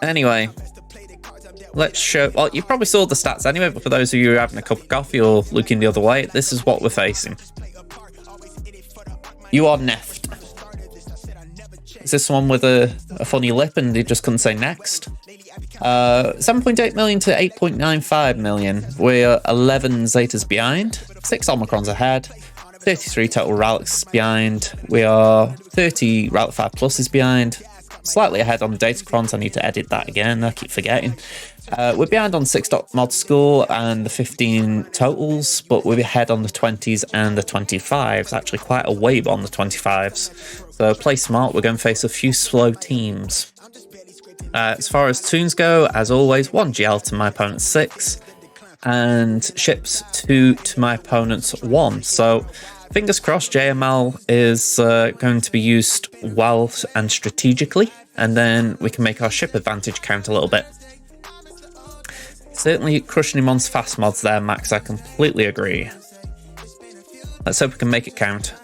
Anyway, let's show... Well, you probably saw the stats anyway, but for those of you who are having a cup of coffee or looking the other way, this is what we're facing. UR Nepht. Is this one with a funny lip and they just couldn't say next? 7.8 million to 8.95 million. We're 11 Zetas behind, 6 Omicrons ahead, 33 total Relics behind. We are 30 Relic 5 Pluses behind, slightly ahead on the Datacrons. I need to edit that again, I keep forgetting. We're behind on 6 mod score and the 15 totals, but we're ahead on the 20s and the 25s, actually quite a wave on the 25s. So play smart, we're going to face a few slow teams. As far as tunes go, as always, 1 GL to my opponent's 6, and ships 2 to my opponent's 1. So fingers crossed JML is going to be used well and strategically, and then we can make our ship advantage count a little bit. Certainly crushing him on fast mods there, Max, I completely agree. Let's hope we can make it count.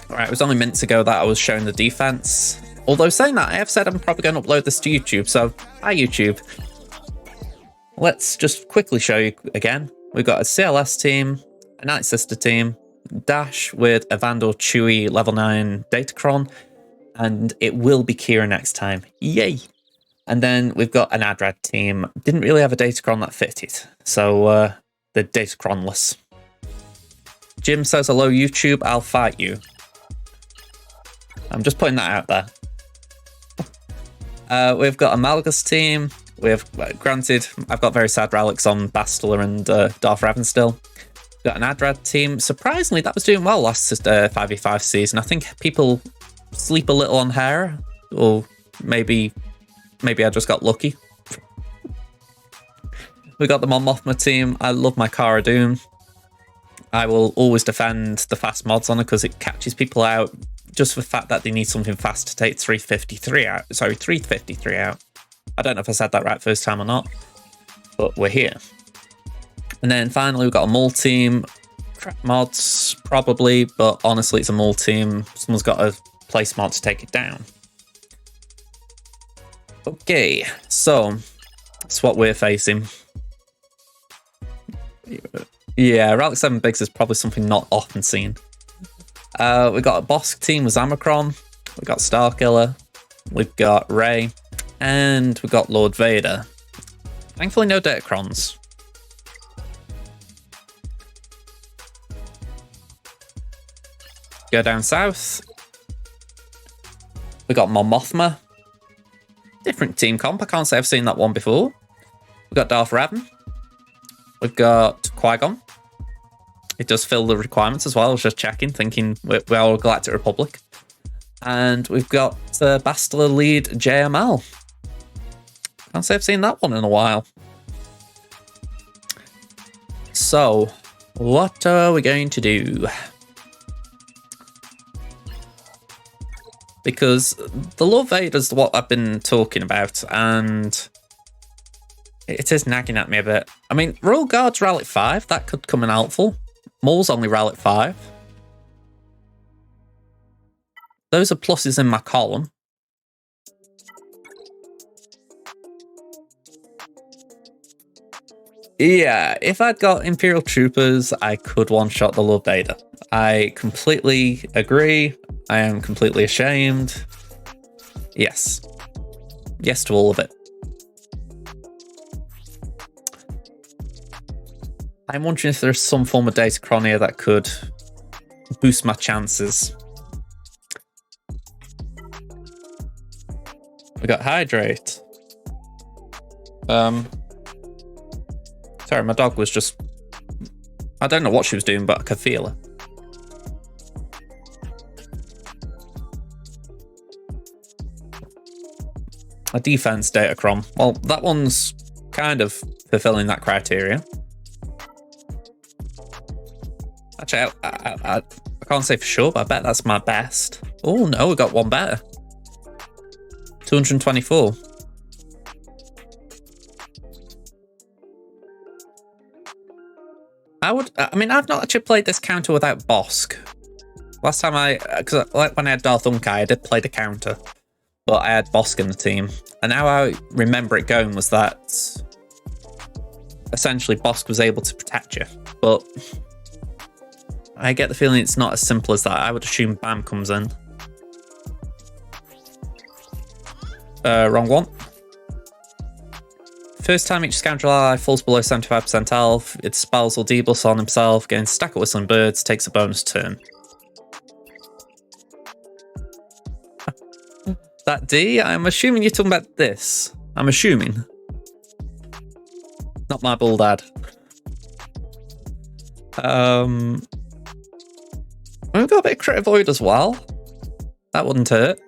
Alright, it was only minutes ago that I was showing the defense. Although saying that, I have said I'm probably going to upload this to YouTube, so hi YouTube. Let's just quickly show you again. We've got a CLS team, a Night Sister team, Dash with a Vandal Chewy level 9 Datacron, and it will be Kira next time. Yay! And then we've got an Adrad team. Didn't really have a Datacron that fitted, so they're Datacronless. Jim says, hello YouTube, I'll fight you. I'm just putting that out there. We've got a Malgus team. We've, granted, I've got very sad relics on Bastila and Darth Revan still. We've got an Adrad team. Surprisingly, that was doing well last 5v5 season. I think people sleep a little on hair, or maybe I just got lucky. We got the Mon Mothma team. I love my Cara Dune. I will always defend the fast mods on it because it catches people out. Just for the fact that they need something fast to take 353 out. Sorry, 353 out. I don't know if I said that right first time or not, but we're here. And then finally, we've got a Mull team. Crap mods, probably, but honestly, it's a Mull team. Someone's got to place mod to take it down. Okay, so that's what we're facing. Yeah, Relic 7 Bigs is probably something not often seen. We've got a Bosk team with Zamacron, we've got Starkiller, we've got Rey, and we've got Lord Vader. Thankfully no Datacrons. Go down south. We got Mon Mothma. Different team comp, I can't say I've seen that one before. We've got Darth Revan. We've got Qui-Gon. It does fill the requirements as well. I was just checking, thinking we're all Galactic Republic. And we've got Bastila lead JML. Can't say I've seen that one in a while. So, what are we going to do? Because the Lord Vader's what I've been talking about, and it is nagging at me a bit. I mean, Royal Guard's Relic 5, that could come in helpful. Maul's only Relic 5. Those are pluses in my column. Yeah, if I'd got Imperial Troopers, I could one-shot the Lord Vader. I completely agree. I am completely ashamed. Yes. Yes to all of it. I'm wondering if there's some form of Datacron here that could boost my chances. We got Hydrate. Sorry, my dog was just... I don't know what she was doing, but I could feel her. A defense Datacron. Well, that one's kind of fulfilling that criteria. Actually, I can't say for sure, but I bet that's my best. Oh no, we got one better. 224. I mean, I've not actually played this counter without Bosk. Last time because like when I had Darth Unkai, I did play the counter, but I had Bosk in the team. And how I remember it going was that essentially Bosk was able to protect you. But I get the feeling it's not as simple as that. I would assume Bam comes in. Wrong one. First time each scoundrel ally falls below 75% health, it spells or debuffs on himself, gains a stack of whistling birds, takes a bonus turn. That D, I'm assuming you're talking about this. I'm assuming. Not my bull dad. We've got a bit of crit avoid as well. That wouldn't hurt.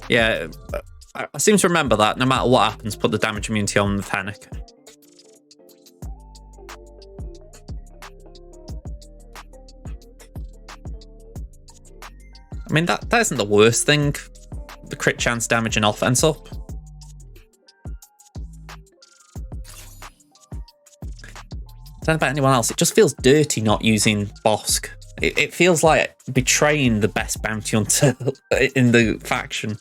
Yeah, I seem to remember that. No matter what happens, put the damage immunity on the panic. I mean, that isn't the worst thing. The crit chance damage and offense up. Don't know about anyone else. It just feels dirty not using Bosk. It feels like betraying the best bounty hunter in the faction.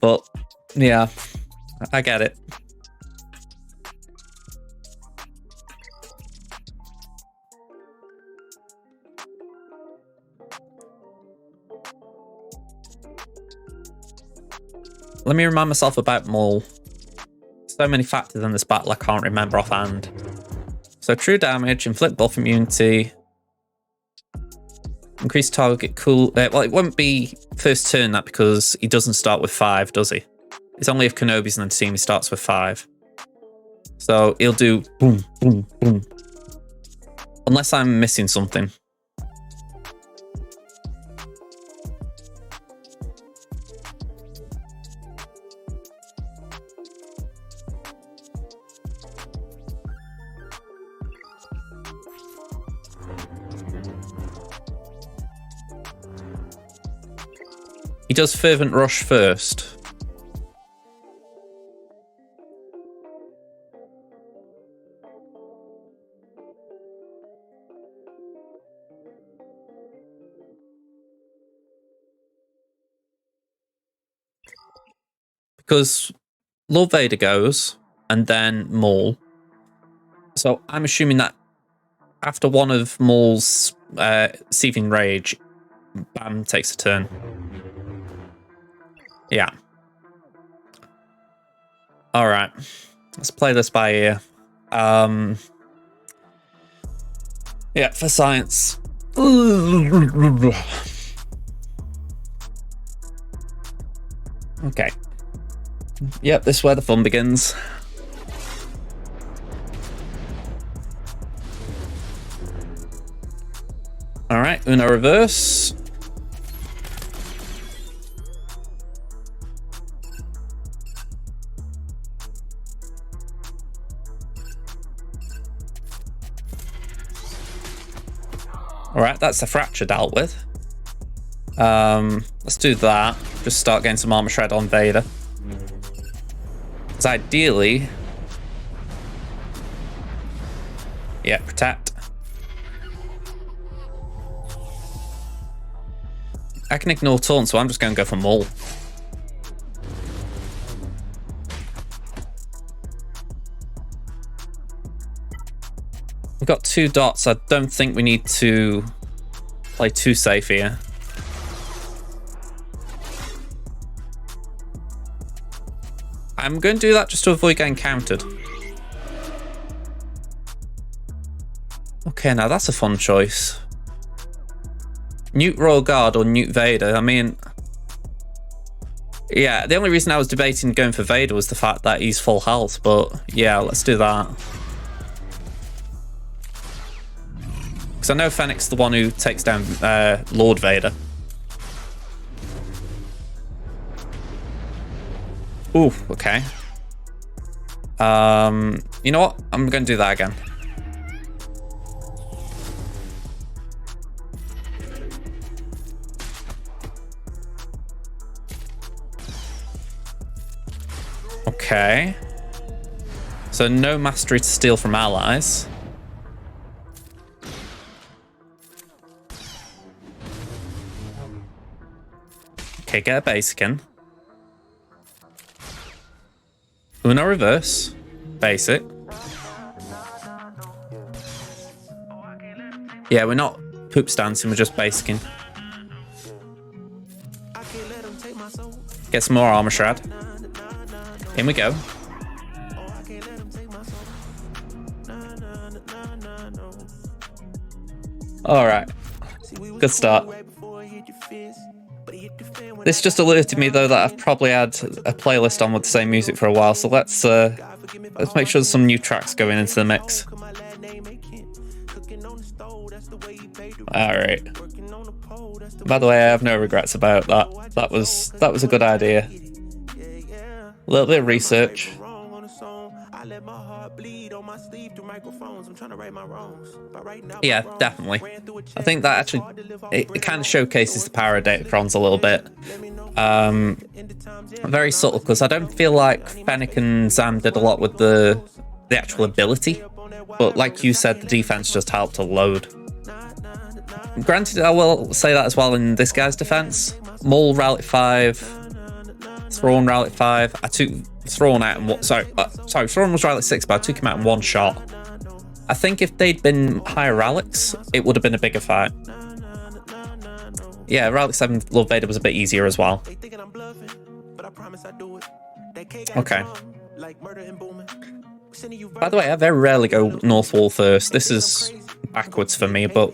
But yeah, I get it. Let me remind myself about Maul. So many factors in this battle I can't remember offhand. So true damage, inflict buff immunity, increase target cool. Well, it won't be first turn that because he doesn't start with 5, does he? It's only if Kenobi's in the team he starts with 5. So he'll do boom, boom, boom. Unless I'm missing something. He does Fervent Rush first. Because Lord Vader goes, and then Maul. So I'm assuming that after one of Maul's Seething Rage, Bam takes a turn. Yeah. All right. Let's play this by ear. Yeah, for science. Okay. Yep, this is where the fun begins. All right, Uno reverse. All right, that's the fracture dealt with. Let's do that. Just start getting some armor shred on Vader. Because ideally, yeah, protect. I can ignore taunt, so I'm just going to go for Maul. We've got 2 dots. I don't think we need to play too safe here. I'm going to do that just to avoid getting countered. Okay, now that's a fun choice. Newt Royal Guard or Newt Vader. I mean, yeah, the only reason I was debating going for Vader was the fact that he's full health, but yeah, let's do that. Because I know Fennec's the one who takes down Lord Vader. Ooh, okay. You know what? I'm going to do that again. Okay. So no mastery to steal from allies. Okay, get a basic in. Uno reverse. Basic. Yeah, we're not poop stancing, we're just basicing. Get some more armor shroud. In we go. Alright. Good start. This just alerted me though that I've probably had a playlist on with the same music for a while, so let's make sure there's some new tracks going into the mix. Alright. By the way, I have no regrets about that. That was a good idea. A little bit of research. Yeah, definitely. I think that actually it kind of showcases the power of Datacrons a little bit. Very subtle, because I don't feel like Fennec and Zam did a lot with the actual ability, but like you said, the defense just helped to load. Granted, I will say that as well in this guy's defense. Mull Relic 5, Thrawn Relic 5. I took Thrawn out in one. Sorry, Thrawn was Relic 6, but I took him out in one shot. I think if they'd been higher relics, it would have been a bigger fight. Yeah, Relic 7 Lord Vader was a bit easier as well. Okay. By the way, I very rarely go North Wall first. This is backwards for me, but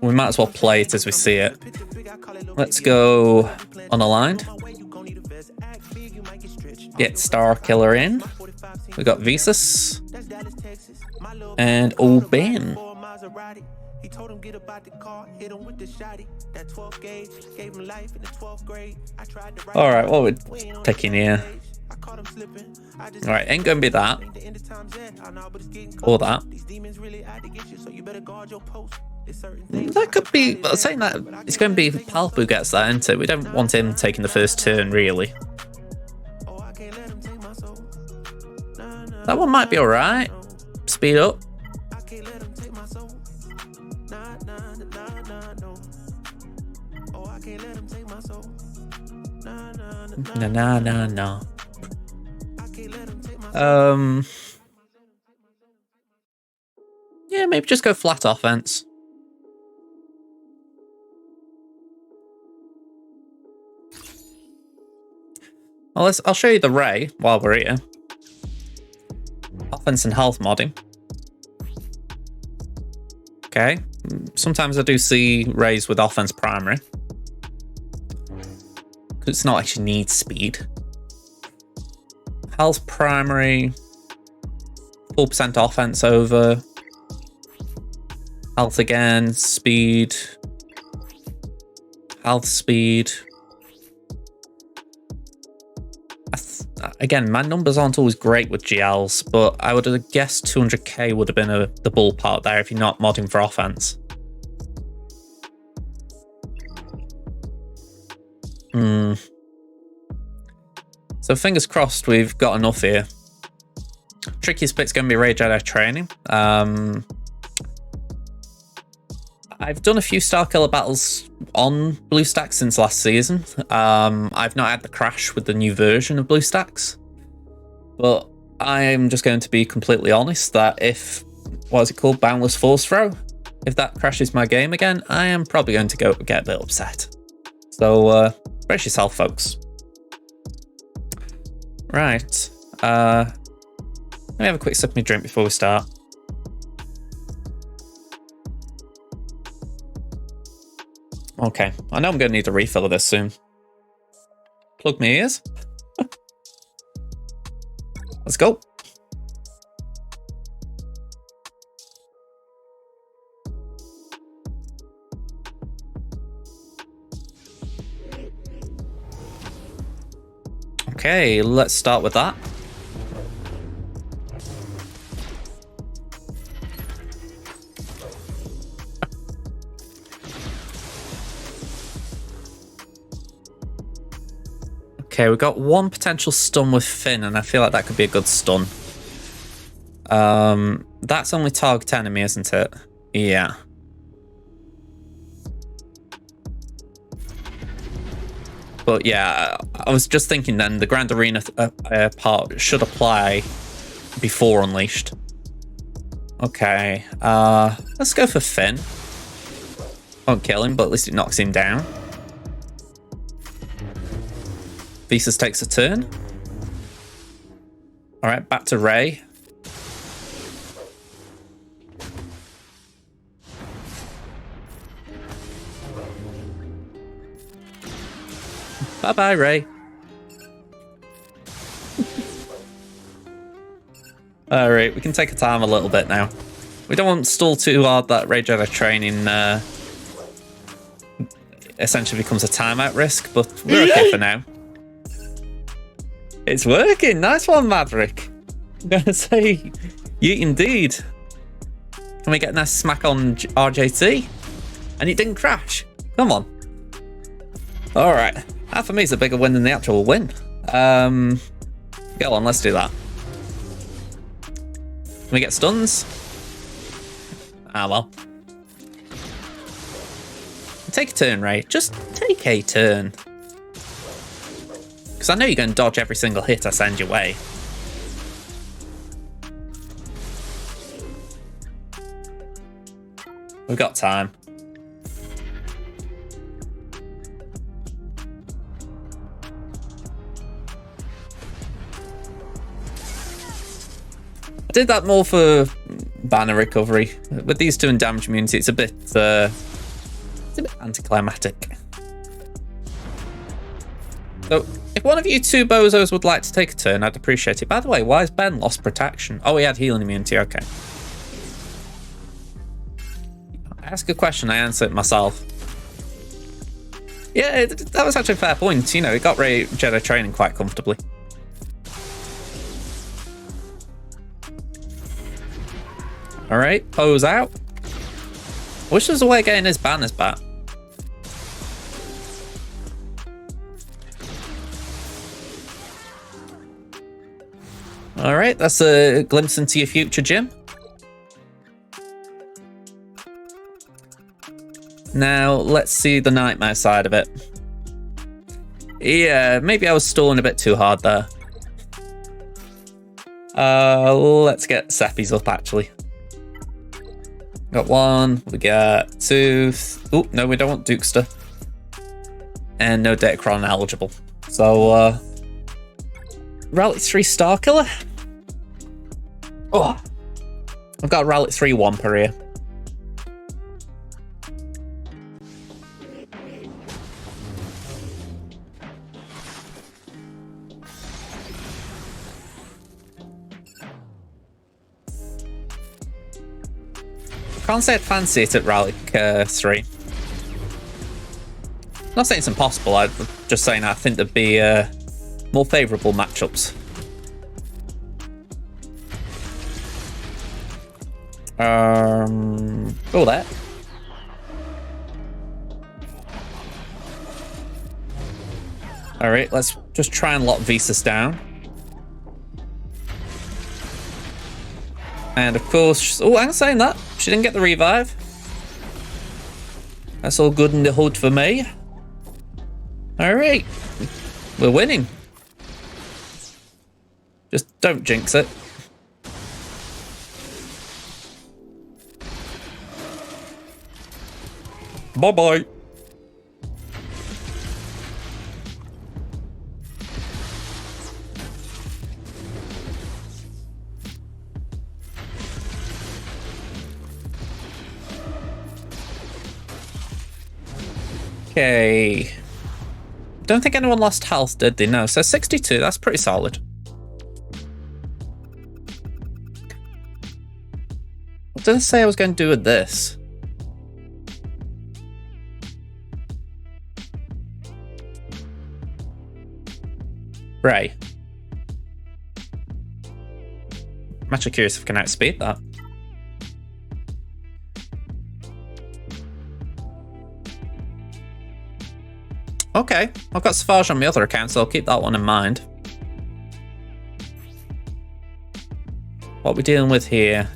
we might as well play it as we see it. Let's go unaligned. Get Star Killer in. We got Visas. And O'Ben. Alright, what are we taking here? Alright, ain't gonna be that. Or that. That could be, saying that, it's going to be Palp who gets that, isn't it? We don't want him taking the first turn, really. That one might be alright. Speed up. No. Yeah, maybe just go flat offense. Well, I'll show you the Ray while we're here. Offense and health modding. Okay. Sometimes I do see Rays with offense primary. Because it's not actually need speed. Health primary. 4% offense over. Health again. Speed. Health speed. Again, my numbers aren't always great with GLs, but I would have guessed 200k would have been the ballpark there if you're not modding for offense. So fingers crossed we've got enough here. Trickiest bit's going to be Ray Jedi training. I've done a few Starkiller battles on BlueStacks since last season. I've not had the crash with the new version of BlueStacks, but I'm just going to be completely honest that if, what is it called, Boundless Force Throw, if that crashes my game again, I am probably going to get a bit upset. So brace yourself, folks. Right. Let me have a quick sip of my drink before we start. Okay, I know I'm going to need a refill of this soon. Plug my ears. Let's go. Okay, let's start with that. Okay, we've got one potential stun with Finn, and I feel like that could be a good stun. That's only target enemy, isn't it? Yeah. But yeah, I was just thinking then the Grand Arena part should apply before Unleashed. Okay, let's go for Finn. Won't kill him, but at least it knocks him down. Visas takes a turn. All right, back to Ray. Bye-bye, Ray. Alright, we can take our time a little bit now. We don't want to stall too hard that Ray Jedi training essentially becomes a timeout risk, but we're okay for now. It's working! Nice one, Maverick! I'm gonna say, yeet indeed. Can we get a nice smack on RJT? And it didn't crash. Come on. Alright. That for me is a bigger win than the actual win. Go on, let's do that. Can we get stuns? Ah, well. Take a turn, Ray. Just take a turn. Because I know you're going to dodge every single hit I send your way. We've got time. I did that more for banner recovery. With these two in damage immunity, it's a bit anticlimactic. So, if one of you two bozos would like to take a turn, I'd appreciate it. By the way, why has Ben lost protection? Oh, he had healing immunity, okay. I ask a question, I answer it myself. Yeah, that was actually a fair point. You know, it got Ray Jedi training quite comfortably. Alright, pose out. I wish there was a way of getting his banners back. Alright, that's a glimpse into your future, Jim. Now, let's see the nightmare side of it. Yeah, maybe I was stalling a bit too hard there. Let's get Seppies up, actually. Got one, we got two. Oh, no, we don't want Dukester. And no Datacron eligible. So, Rally 3 Star Killer. Oh, I've got a Rally 3 Wamper here. Can't say I'd fancy it at Rally 3. Not saying it's impossible, I'm just saying I think there'd be more favourable matchups. Go there. Alright, let's just try and lock Visas down. And of course, oh, I'm saying that. She didn't get the revive. That's all good in the hood for me. Alright. We're winning. Just don't jinx it. Bye-bye. Okay. Don't think anyone lost health, did they? No. So 62, that's pretty solid. What did I say I was going to do with this? Ray. I'm actually curious if I can outspeed that. Okay, I've got Savage on my other account, so I'll keep that one in mind. What are we dealing with here?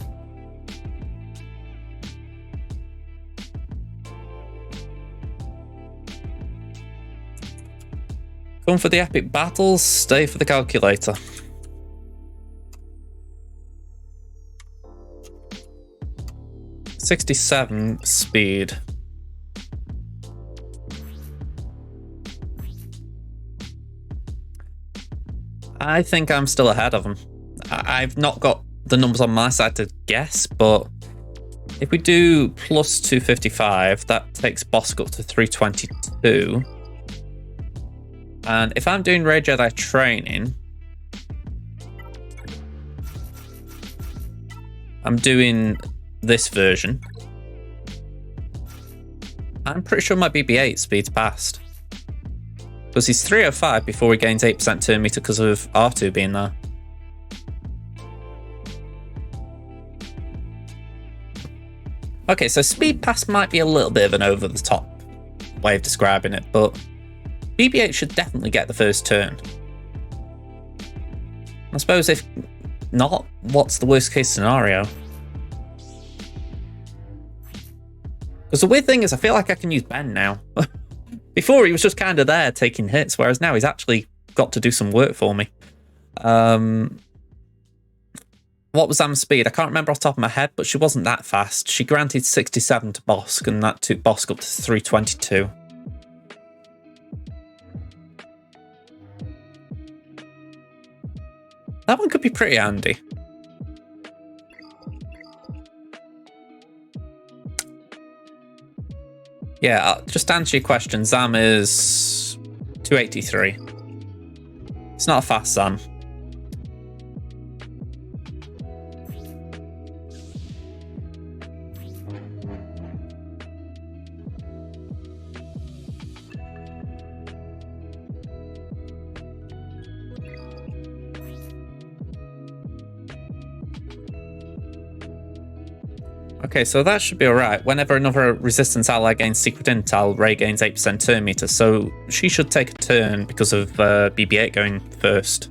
Come for the epic battles, stay for the calculator. .67 speed. I think I'm still ahead of him. I've not got the numbers on my side to guess, but if we do plus 255, that takes Bosk up to 322. And if I'm doing Ray Jedi training, I'm doing this version. I'm pretty sure my BB-8 speed's passed. Because he's 305 before he gains 8% turn meter because of R2 being there. Okay, so speed pass might be a little bit of an over-the-top way of describing it, but BB-8 should definitely get the first turn. I suppose if not, what's the worst case scenario? Because the weird thing is I feel like I can use Ben now. Before he was just kind of there taking hits, whereas now he's actually got to do some work for me. What was Zam's speed? I can't remember off the top of my head, but she wasn't that fast. She granted 67 to Bosk, and that took Bosk up to 322. That one could be pretty handy. Yeah, just to answer your question, Zam is 283. It's not a fast Zam. Okay, so that should be alright. Whenever another resistance ally gains secret intel, Rey gains 8% turn meter, so she should take a turn because of BB-8 going first.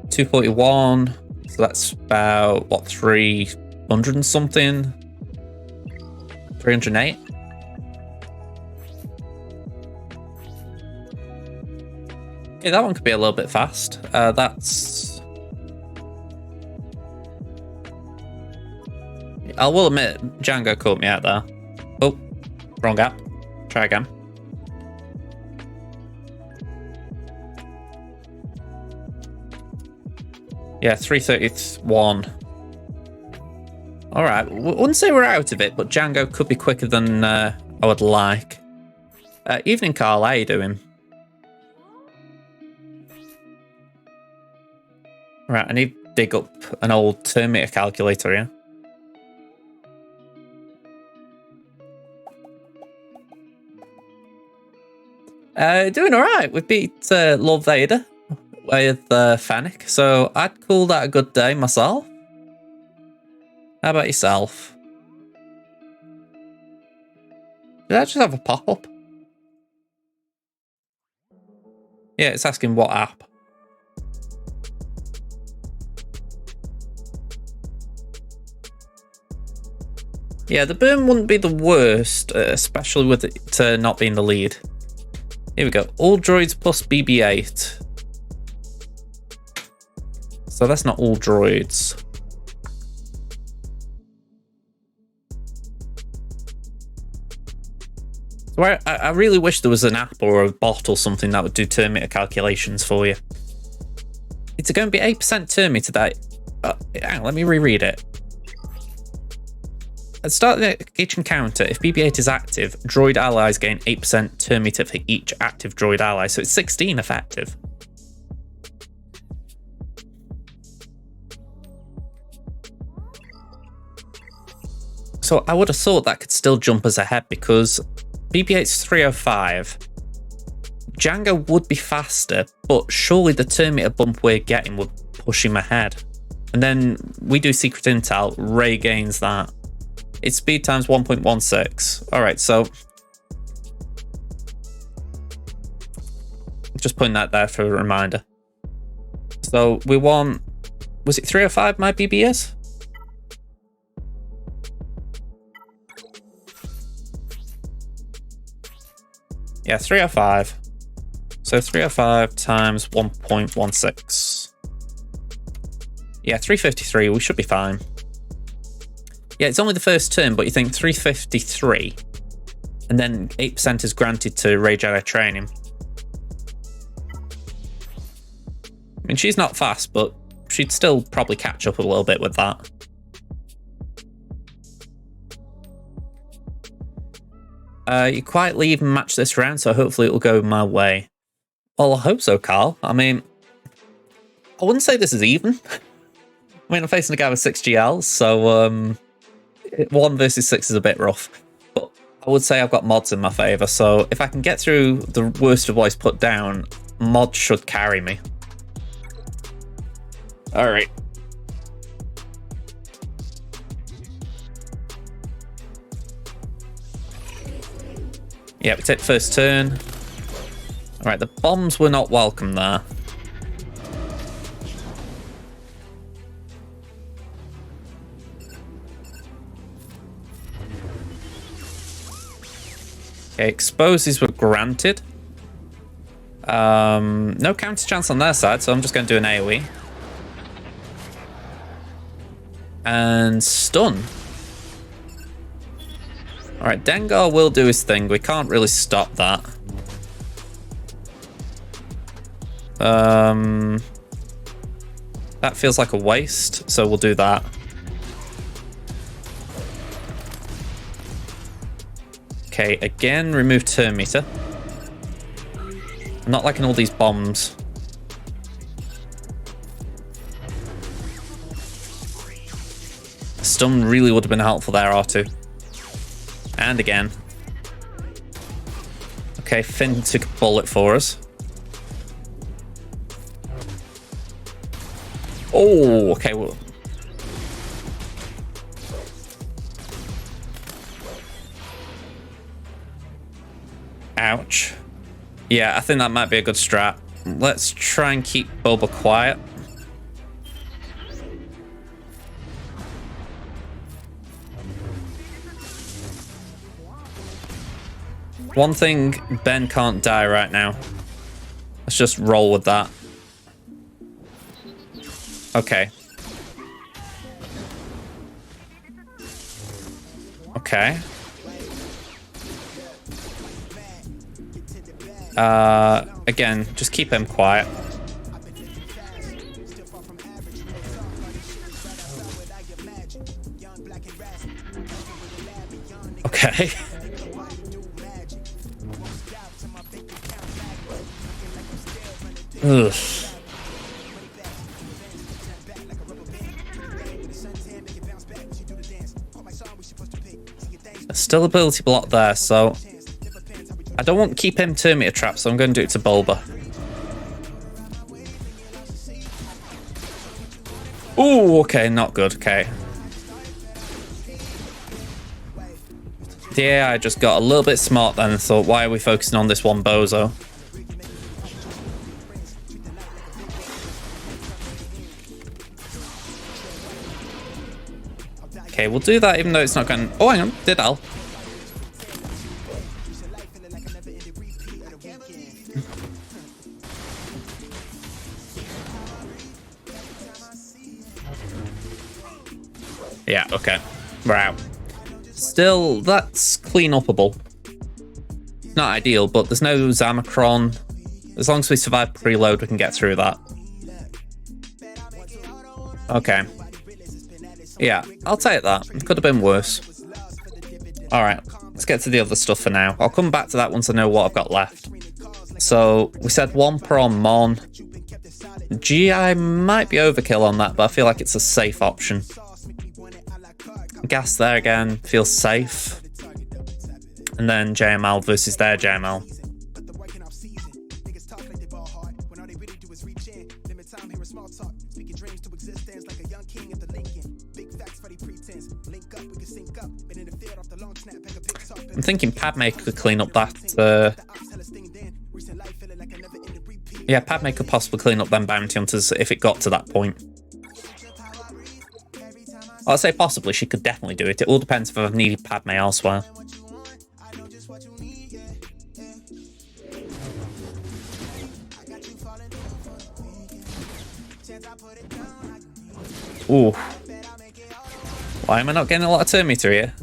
241, so that's about, what, 300 and something? 308? Yeah, that one could be a little bit fast. That's... I will admit, Django caught me out there. Oh, wrong app. Try again. Yeah, 331. Alright, wouldn't say we're out of it, but Django could be quicker than I would like. Evening, Carl, how you doing? Right, I need to dig up an old turn meter calculator here. Doing alright. We beat Lord Vader with Fennec, so I'd call that a good day myself. How about yourself? Did I just have a pop-up? Yeah, it's asking what app. Yeah, the burn wouldn't be the worst, especially with it not being the lead. Here we go. All droids plus BB-8. So that's not all droids. So I really wish there was an app or a bot or something that would do turn meter calculations for you. It's going to be 8% turn meter that... hang on, let me reread it. At the start of each encounter, if BB-8 is active, droid allies gain 8% turn meter for each active droid ally, so it's 16 effective. So I would have thought that could still jump us ahead because BB-8's 305. Django would be faster, but surely the turn meter bump we're getting would push him ahead. And then we do secret intel, Rey gains that. It's speed times 1.16. Alright, so... just putting that there for a reminder. So we want, was it 305 my BBS? Yeah, 305. So 305 times 1.16. Yeah, 353, we should be fine. Yeah, it's only the first turn, but you think 353, and then 8% is granted to Rage Jedi training. I mean, she's not fast, but she'd still probably catch up a little bit with that. You quietly even match this round, so hopefully it'll go my way. Well, I hope so, Carl. I mean, I wouldn't say this is even. I mean, I'm facing a guy with 6 GLs, so 1 versus 6 is a bit rough. But I would say I've got mods in my favour, so if I can get through the worst of what he's put down, mods should carry me. Alright. Yeah, we take the first turn. Alright, the bombs were not welcome there. Okay, exposes were granted. No counter chance on their side, so I'm just going to do an AoE. And stun. Alright, Dengar will do his thing. We can't really stop that. That feels like a waste, so we'll do that. Okay, again, remove turn meter. I'm not liking all these bombs. Stun really would have been helpful there, R2. And again. Okay, Finn took a bullet for us. Oh, okay. Well, ouch. Yeah, I think that might be a good strat. Let's try and keep Boba quiet. One thing, Ben can't die right now. Let's just roll with that. Okay. Okay. Again, just keep him quiet. Okay. Ugh. Still ability block there, so I don't want to keep him turn meter trap, so I'm going to do it to Bulba. Ooh, okay, not good. Okay. The AI just got a little bit smart then and thought, why are we focusing on this one bozo? Okay, we'll do that even though it's not going... Oh, hang on. Did Al? Yeah, okay. We're out. Still, that's clean upable. Not ideal, but there's no Zamacron. As long as we survive preload, we can get through that. Okay. Yeah, I'll take that. It could have been worse. Alright, let's get to the other stuff for now. I'll come back to that once I know what I've got left. So, we said 1 pro on Mon. GI might be overkill on that, but I feel like it's a safe option. Gas there again, feels safe. And then JML versus their JML. I'm thinking Padme could clean up that Yeah, Padme could possibly clean up them bounty hunters if it got to that point. I'll say possibly, she could definitely do it. It all depends if I've needed Padme elsewhere. Ooh. Why am I not getting a lot of turn meter here?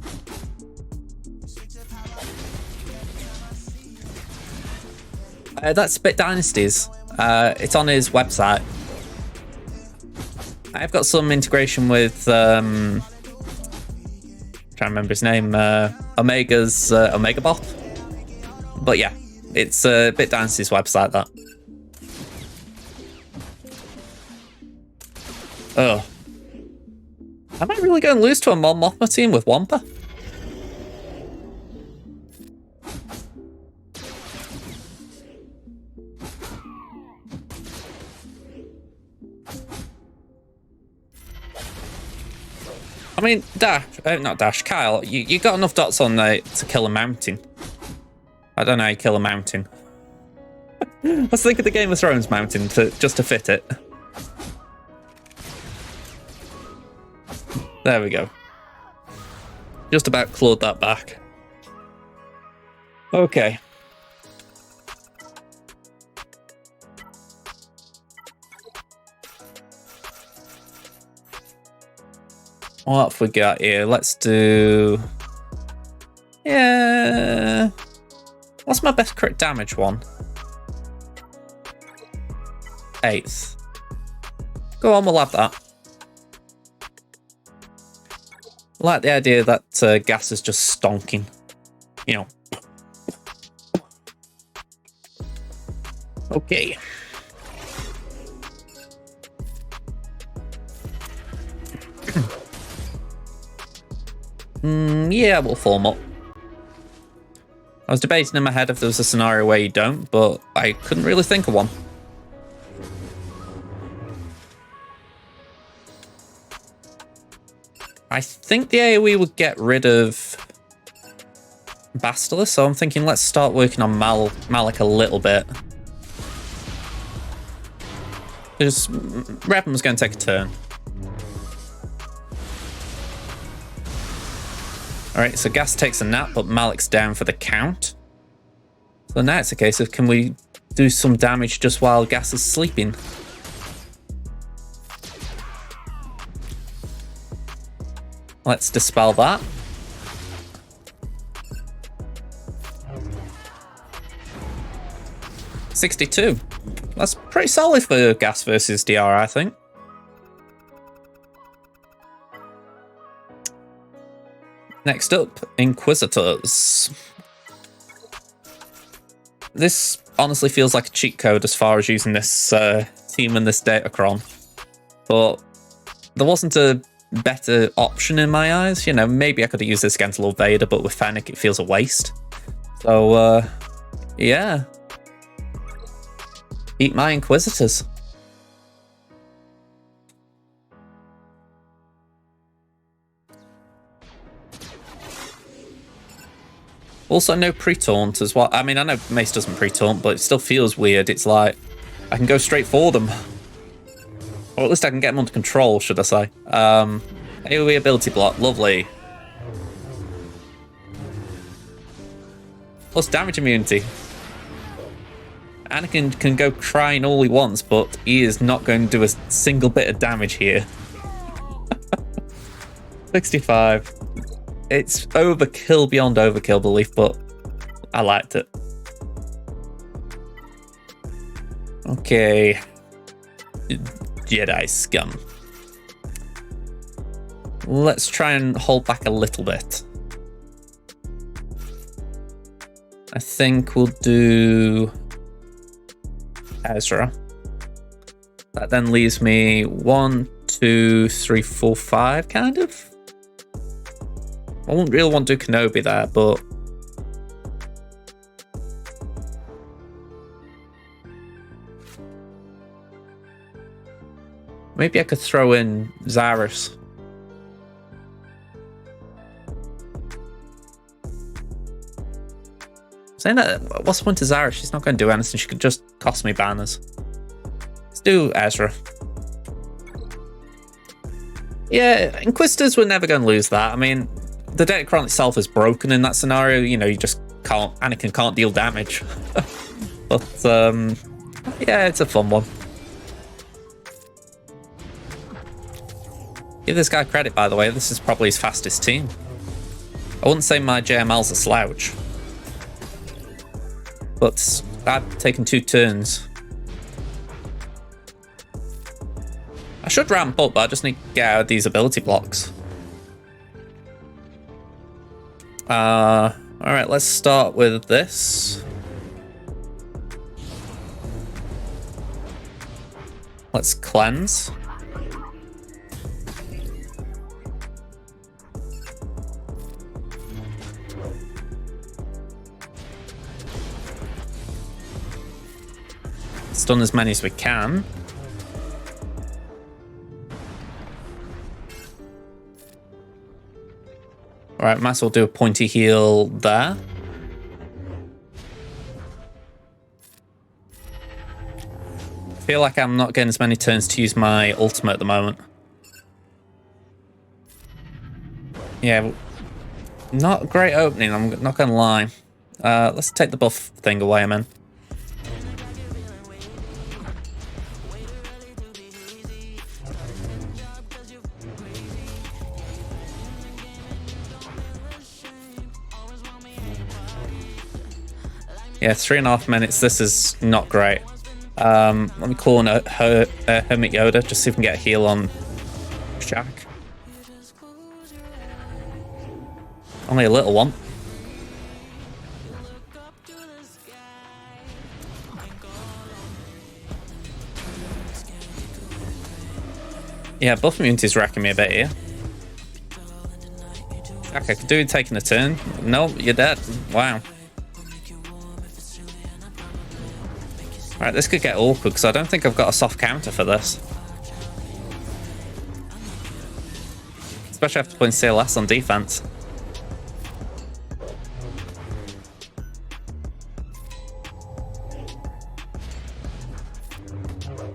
That's Spit Dynasties. It's on his website. I've got some integration with trying to remember his name, Omega's Omega Bot. But yeah, it's Bit Dynasty's website, that. Oh. Am I really going to lose to a Mon Mothma team with Wampa? I mean, Kyle, you got enough dots on there to kill a mountain. I don't know how you kill a mountain. Let's think of the Game of Thrones mountain just to fit it. There we go. Just about clawed that back. Okay. What have we got here? Let's do... Yeah... What's my best crit damage one? 8th. Go on, we'll have that. I like the idea that gas is just stonking. You know. Okay. Yeah, we'll form up. I was debating in my head if there was a scenario where you don't, but I couldn't really think of one. I think the AoE would get rid of Bastila, so I'm thinking let's start working on Malik a little bit. Because Rebham's going to take a turn. Alright, so Gas takes a nap, but Malik's down for the count. So now it's a case of, can we do some damage just while Gas is sleeping? Let's dispel that. $62. That's pretty solid for Gas versus DR, I think. Next up, Inquisitors. This honestly feels like a cheat code as far as using this team and this datacron. But there wasn't a better option in my eyes. You know, maybe I could have used this against Lord Vader, but with Fennec it feels a waste. So, yeah. Eat my Inquisitors. Also, no pre-taunt as well. I mean, I know Mace doesn't pre-taunt, but it still feels weird. It's like, I can go straight for them. Or at least I can get them under control, should I say. AoE ability block, lovely. Plus damage immunity. Anakin can go crying all he wants, but he is not going to do a single bit of damage here. 65. It's overkill beyond overkill belief, but I liked it. Okay. Jedi scum. Let's try and hold back a little bit. I think we'll do Ezra. That then leaves me 1, 2, 3, 4, 5, kind of. I wouldn't really want to do Kenobi there, but maybe I could throw in Zarus. Saying that, what's the point of Zarus? She's not going to do anything. She could just cost me banners. Let's do Ezra. Yeah, Inquisitors were never going to lose that. I mean, the Datacron itself is broken in that scenario. You know, you just can't... Anakin can't deal damage. But, yeah, it's a fun one. Give this guy credit, by the way. This is probably his fastest team. I wouldn't say my JML's a slouch. But I've taken 2 turns. I should ramp up, but I just need to get out of these ability blocks. Alright, let's start with this. Let's cleanse. Stun as many as we can. Alright, might as well do a pointy heal there. I feel like I'm not getting as many turns to use my ultimate at the moment. Yeah, not a great opening, I'm not gonna lie. Let's take the buff thing away, man. Yeah, 3.5 minutes. This is not great. Let me call on Hermit Yoda, just see if we can get a heal on Shaq. Only a little one. Yeah, buff immunity's wrecking me a bit here. Shaq, I could do it taking a turn. No, you're dead. Wow. Right, this could get awkward because I don't think I've got a soft counter for this. Especially after putting CLS on defense.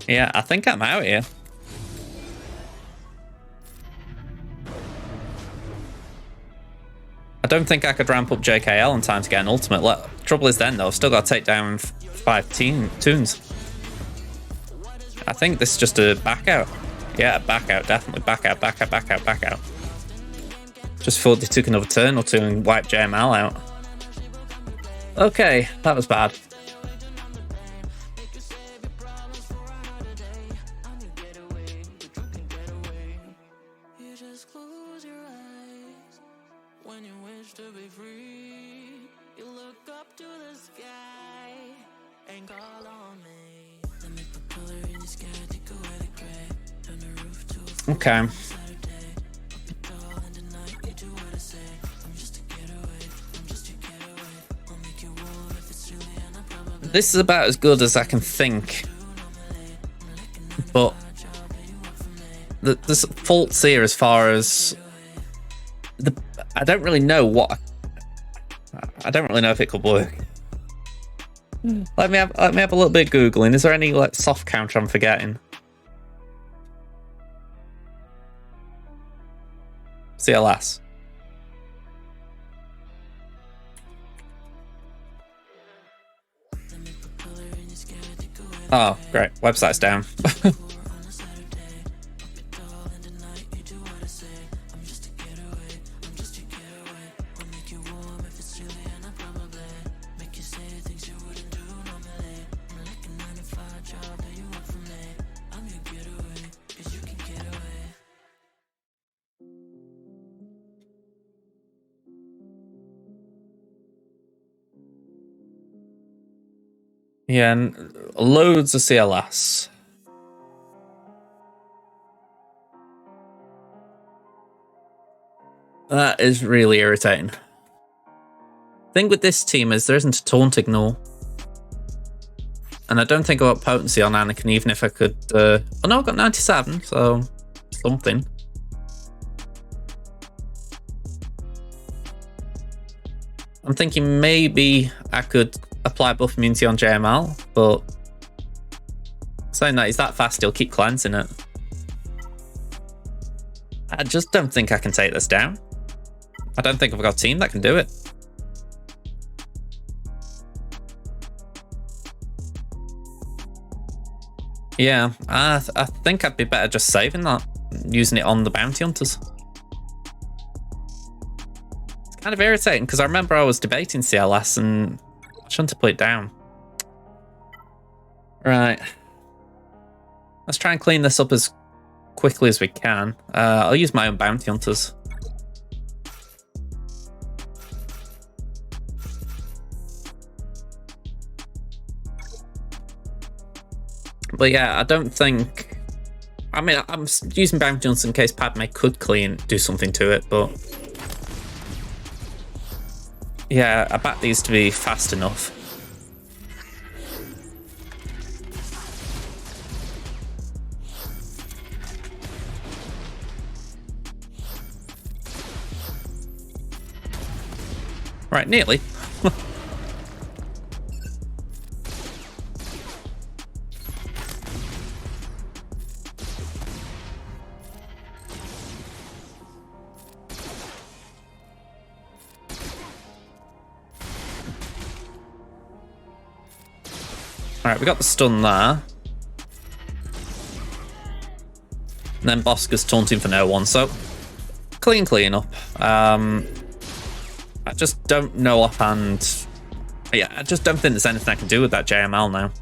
Yeah, I think I'm out here. I don't think I could ramp up JKL in time to get an ultimate. Trouble is then, though, I've still got to take down 5 toons. I think this is just a back out. Yeah, back out, definitely. Back out, back out, back out, back out. Just thought they took another turn or two and wiped JML out. Okay, that was bad. Okay. This is about as good as I can think. But there's faults here as far as I don't really know what I don't really know if it could work. Let me have a little bit of Googling. Is there any like soft counter I'm forgetting? CLS. Oh, great. Website's down. Yeah, and loads of CLS. That is really irritating. Thing with this team is there isn't a taunt ignore. And I don't think I got potency on Anakin, even if I could... oh no, I've got 97, so something. I'm thinking maybe I could apply buff immunity on JML, but Saying that he's that fast, he'll keep cleansing it. I just don't think I can take this down. I don't think I've got a team that can do it. Yeah, I think I'd be better just saving that, using it on the bounty hunters. It's kind of irritating because I remember I was debating CLS and I shouldn't have put it down. Right. Let's try and clean this up as quickly as we can. I'll use my own bounty hunters. But yeah, I don't think... I mean, I'm using bounty hunters in case Padme could do something to it, but... yeah, I back these to be fast enough. Right, nearly. Alright, we got the stun there. And then Bosca's taunting for no one, so clean up. I just don't know offhand. Yeah, I just don't think there's anything I can do with that JML now.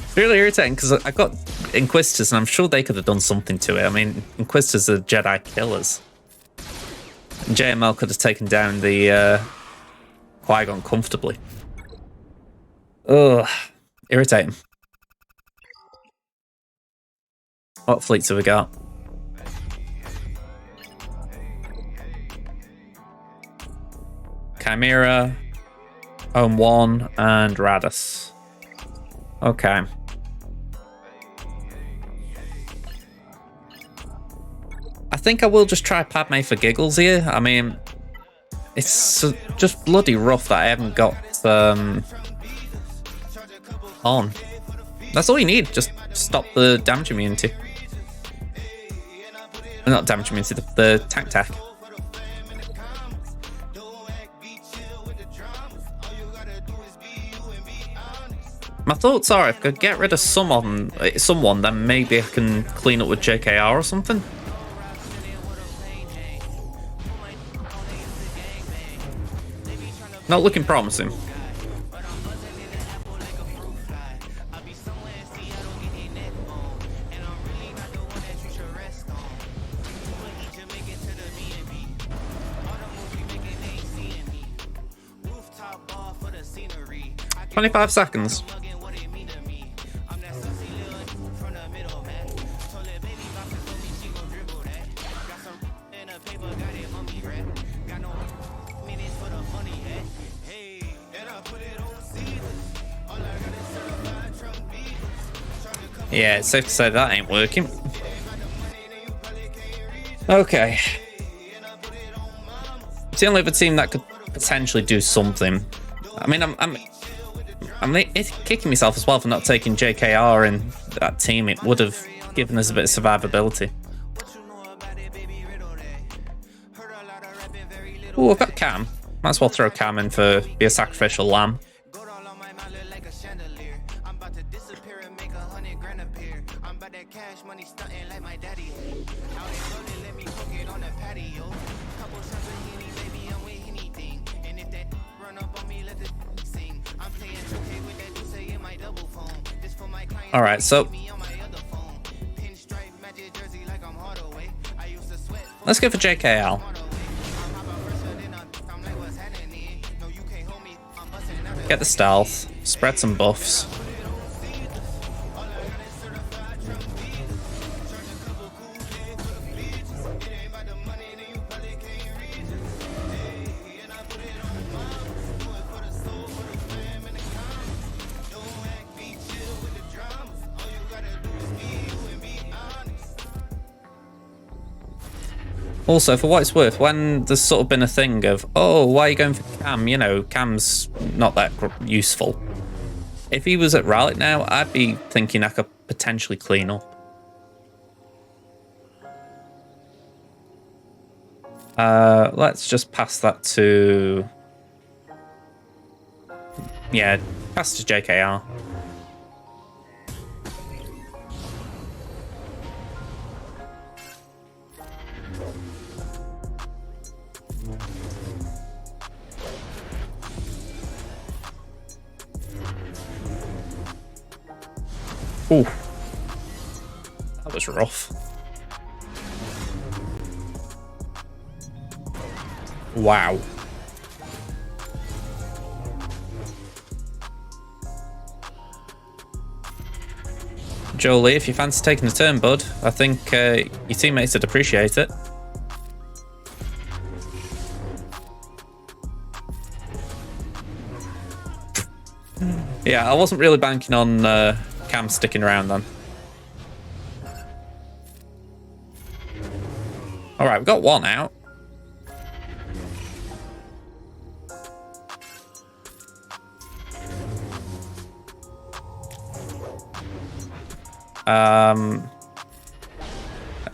It's really irritating because I got Inquisitors and I'm sure they could have done something to it. I mean, Inquisitors are Jedi killers. And JML could have taken down the Qui-Gon comfortably. Ugh, irritating. What fleets have we got? Chimera, Home 1, and Radis. Okay. I think I will just try Padme for giggles here. I mean, it's just bloody rough that I haven't got on. That's all you need, just stop the damage immunity. Not damage immunity, the tac. My thoughts are, if I could get rid of someone, then maybe I can clean up with JKR or something. Not looking promising. "25 seconds. Yeah, it's safe to say that ain't working. Okay. It's the only other team that could potentially do something. I mean, I'm kicking myself as well for not taking JKR in that team. It would have given us a bit of survivability. Oh, I've got Cam. Might as well throw Cam in for be a sacrificial lamb. All right, so let's go for JKL. Get the stealth, spread some buffs. Also, for what it's worth, when there's sort of been a thing of, oh, why are you going for Cam? You know, Cam's not that useful. If he was at Rowlet now, I'd be thinking I could potentially clean up. Let's just pass that to... Yeah, pass to JKR. Ooh. That was rough. Wow. Jolie, if you fancy taking a turn, bud, I think your teammates would appreciate it. Yeah, I wasn't really banking on Cam sticking around then. Alright, we've got one out.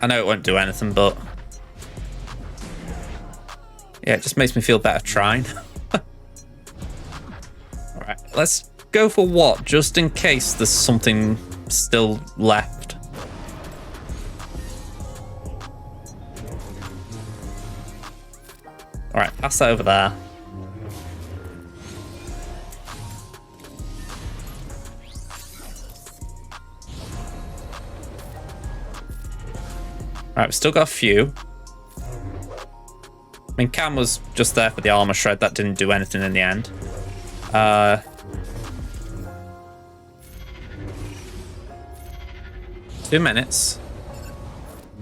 I know it won't do anything, but yeah, it just makes me feel better trying. Alright, let's go for what, just in case there's something still left. Alright, pass that over there. Alright, we've still got a few. I mean, Cam was just there for the armor shred. That didn't do anything in the end. 2 minutes.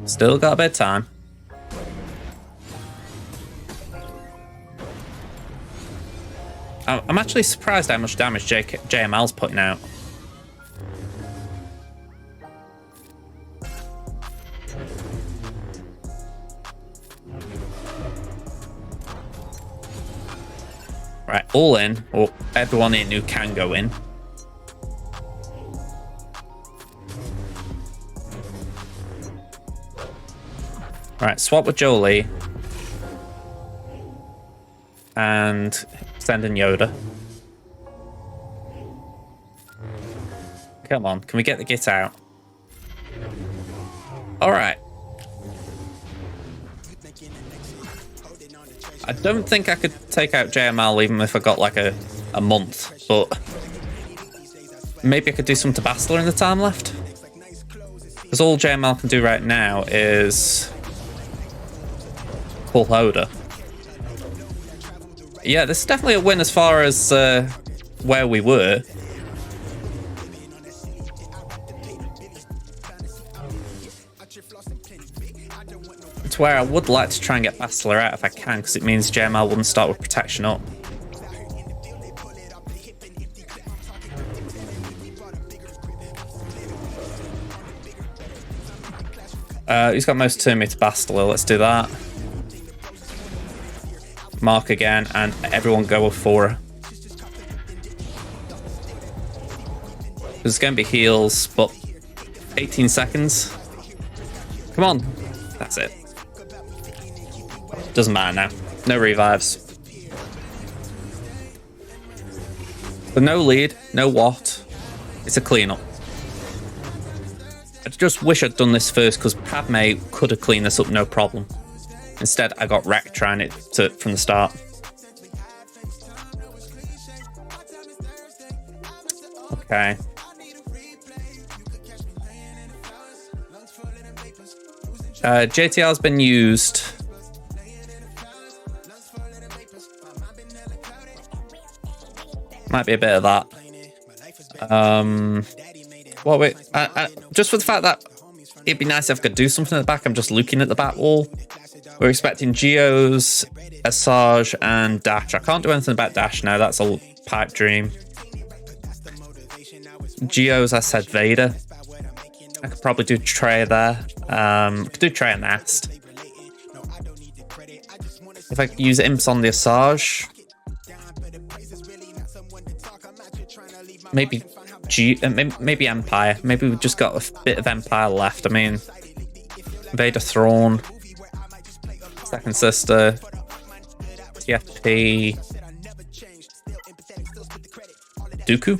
Still got a bit of time. I'm actually surprised how much damage JML's putting out. Right, all in, or everyone in who can go in. Right, swap with Jolie. And send in Yoda. Come on, can we get the git out? Alright. I don't think I could take out JML even if I got like a month, but maybe I could do some to Bastler in the time left. Because all JML can do right now is pull Hoda. Yeah, this is definitely a win as far as where we were. It's where I would like to try and get Bastler out if I can, because it means JML wouldn't start with protection up. Who's got most turn me to Bastler? Let's do that. Mark again, and everyone go with 4. There's going to be heals, but 18 seconds. Come on. That's it. Doesn't matter now. No revives. But no lead, no what. It's a cleanup. I just wish I'd done this first, because Padme could have cleaned this up no problem. Instead, I got wrecked trying it from the start. Okay. JTR's been used. Might be a bit of that. Well, wait. Just for the fact that it'd be nice if I could do something at the back. I'm just looking at the back wall. We're expecting Geos, Asajj, and Dash. I can't do anything about Dash now. That's a pipe dream. Geos, I said Vader. I could probably do Trey there. Could do Trey and Nast. If I use imps on the Asajj, maybe maybe Empire. Maybe we've just got a bit of Empire left. I mean, Vader Throne, Second Sister, TFP, Dooku.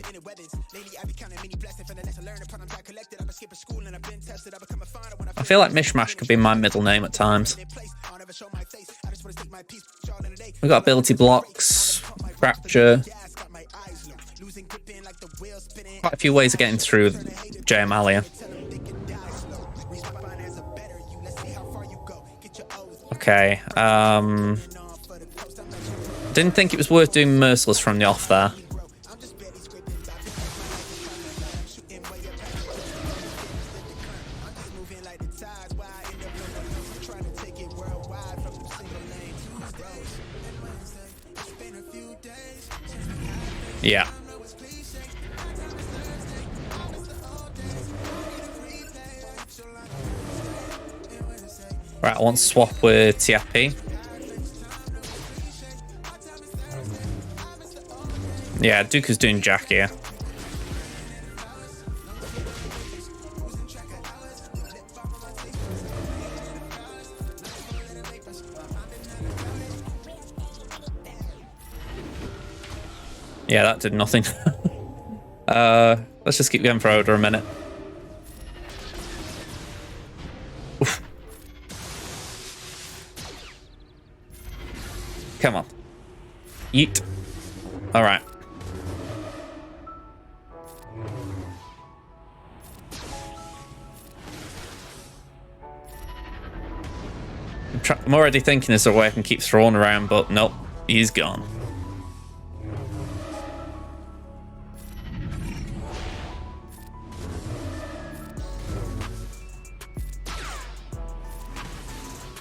I feel like Mishmash could be my middle name at times. We've got ability blocks, fracture. Quite a few ways of getting through JML here. Okay. Didn't think it was worth doing Merciless from the off there. Yeah. Right, I want to swap with TFP. Yeah, Dooku's doing Jack here. Yeah, that did nothing. Let's just keep going for Oda a minute. Oof. Come on. Yeet. Alright. I'm already thinking there's a way I can keep throwing around, but nope, he's gone.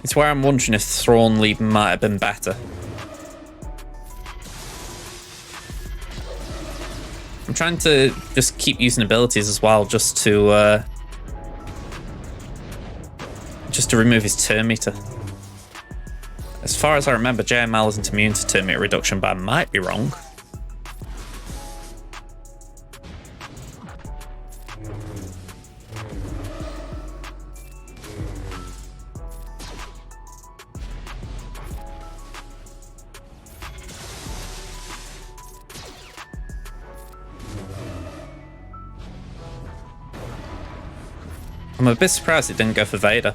It's where I'm wondering if Thrawn lead might have been better. I'm trying to just keep using abilities as well, just to remove his turn meter. As far as I remember, JML isn't immune to turn meter reduction, but I might be wrong. I'm a bit surprised it didn't go for Vader.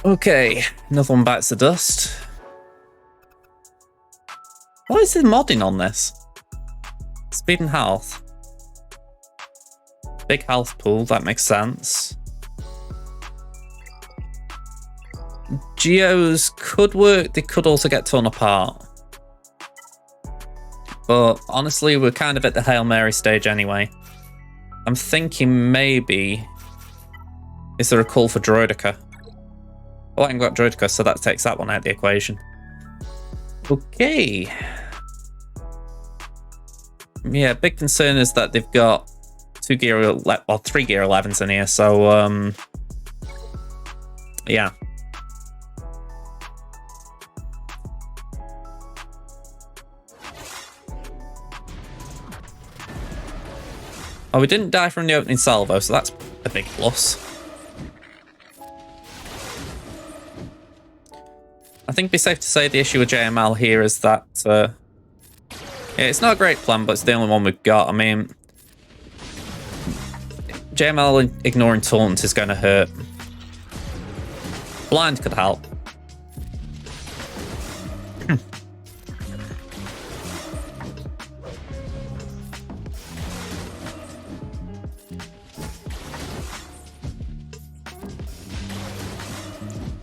Okay, another one bites the dust. What is the modding on this? Speed and health. Big health pool, that makes sense. Geos could work, they could also get torn apart. But honestly, we're kind of at the Hail Mary stage anyway. I'm thinking maybe... Is there a call for Droideka? Oh, I haven't got Droideka, so that takes that one out of the equation. Okay. Yeah, big concern is that they've got 3 Gear 11s in here, so yeah. Oh, we didn't die from the opening salvo, so that's a big plus. I think it'd be safe to say the issue with JML here is that yeah, it's not a great plan, but it's the only one we've got. I mean, JML ignoring taunt is going to hurt. Blind could help.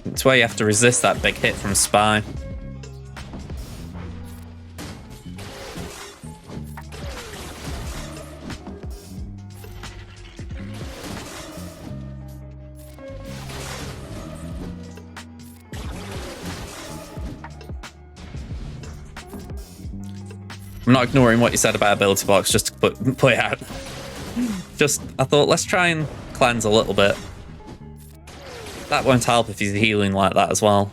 It's where you have to resist that big hit from Spy. I'm not ignoring what you said about ability blocks, just to put it out. I thought, let's try and cleanse a little bit. That won't help if he's healing like that as well.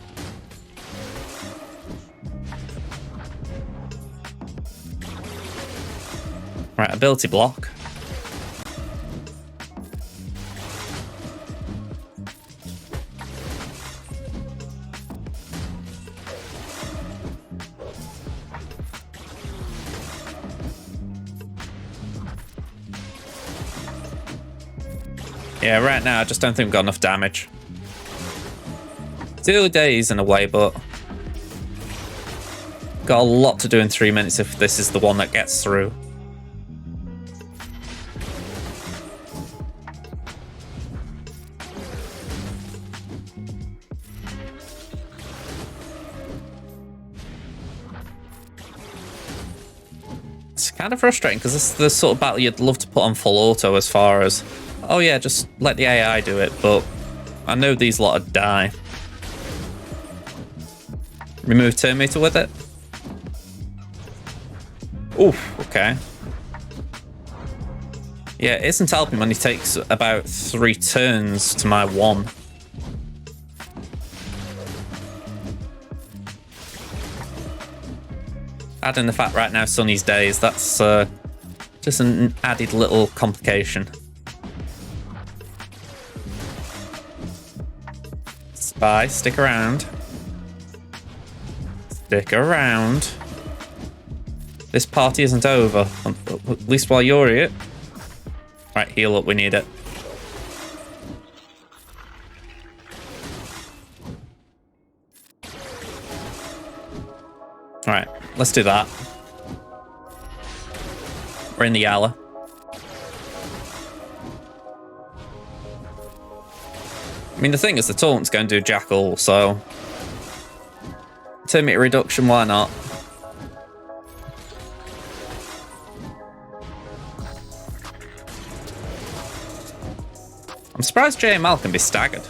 Right, ability block. Yeah, right now I just don't think we've got enough damage. It's early days in a way, but got a lot to do in 3 minutes if this is the one that gets through. It's kind of frustrating because this is the sort of battle you'd love to put on full auto as far as, oh yeah, just let the AI do it, but I know these lot would die. Remove turn meter with it. Oof, okay. Yeah, it isn't helping when he takes about 3 turns to my 1. Adding the fact right now Sunny's days, that's just an added little complication. Spy, stick around. Stick around. This party isn't over, at least while you're here. Right, heal up, we need it. Alright, let's do that. We're in the Yala. I mean, the thing is, the taunt's going to do jackal, so... Turn meter reduction, why not? I'm surprised JML can be staggered.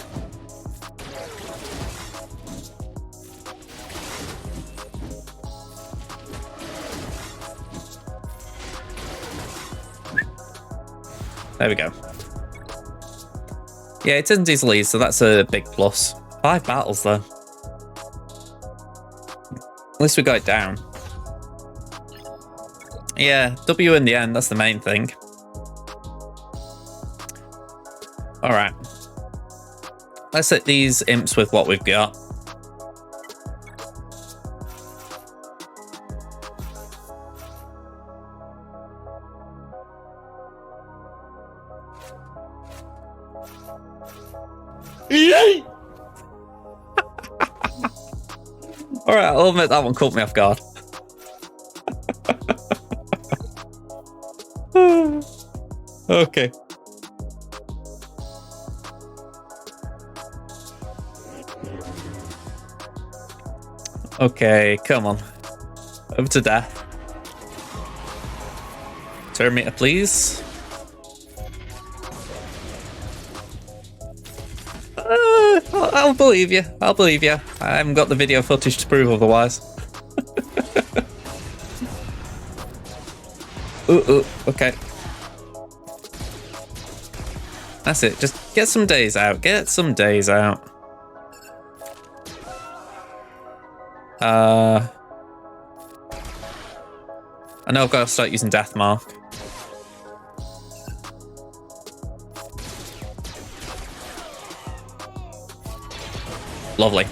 There we go. Yeah, it isn't his lead, so that's a big plus. 5 battles, though. At least we got it down. Yeah, W in the end, that's the main thing. Alright. Let's hit these imps with what we've got. Yay! Alright, I'll admit that one caught me off guard. Okay. Okay, come on. Over to death. Turn meter, please. I'll believe you. I'll believe you. I haven't got the video footage to prove otherwise. Ooh, okay. That's it. Just get some days out. Get some days out. I know I've got to start using Death Mark. Lovely.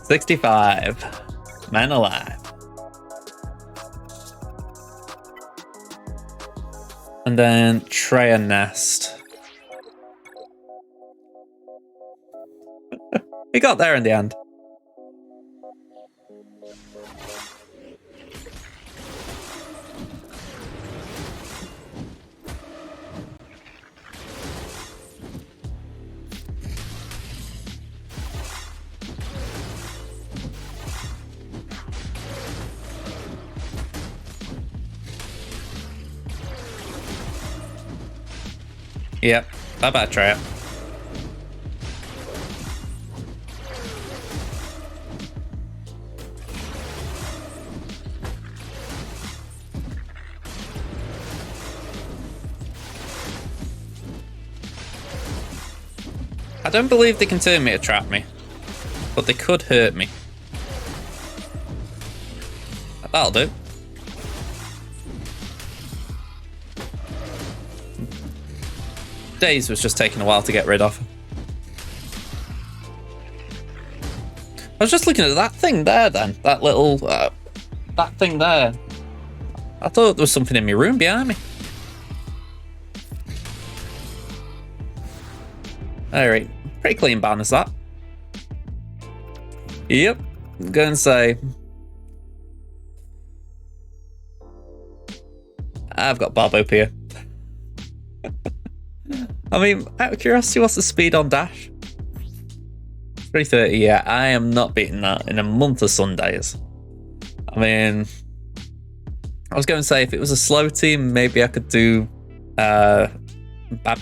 $65. Man alive. And then Treya Nest. We got there in the end. Yep, how about Treya? I don't believe they can turn me to trap me, but they could hurt me. That'll do. Daze was just taking a while to get rid of. I was just looking at that thing there then. That little... that thing there. I thought there was something in my room behind me. Alright. Pretty clean banners, that. Yep. I'm going to say... I've got Bob up here. I mean, out of curiosity, what's the speed on Dash? 330, yeah. I am not beating that in a month of Sundays. I mean, I was going to say if it was a slow team, maybe I could do Bad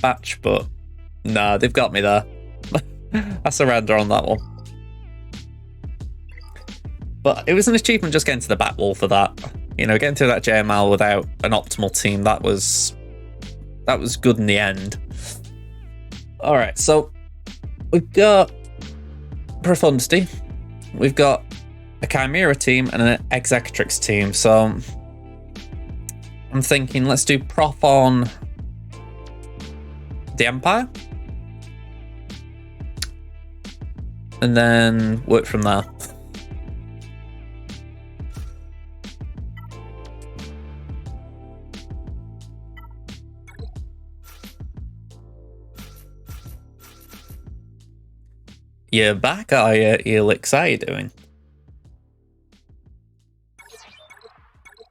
Batch, but nah, they've got me there. I surrender on that one. But it was an achievement just getting to the back wall for that. You know, getting to that JML without an optimal team, that was good in the end. Alright, so we've got Profundity, we've got a Chimera team and an Executrix team, so I'm thinking let's do Prof on the Empire and then work from there. You're back, are you, Elix? How are you doing?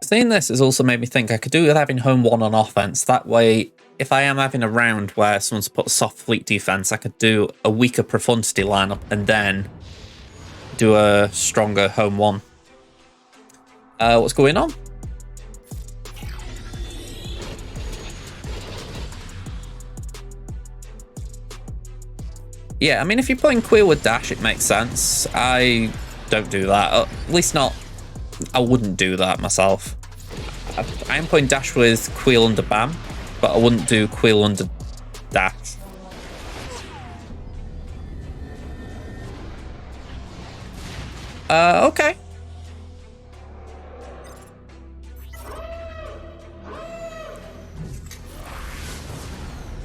Seeing this has also made me think I could do with having home 1 on offense. That way, if I am having a round where someone's put soft fleet defense, I could do a weaker Profundity lineup and then do a stronger home 1. What's going on? Yeah, I mean, if you're putting Queer with Dash, it makes sense. I don't do that. At least not... I wouldn't do that myself. I am putting Dash with Queel under Bam, but I wouldn't do Queel under Dash. Okay.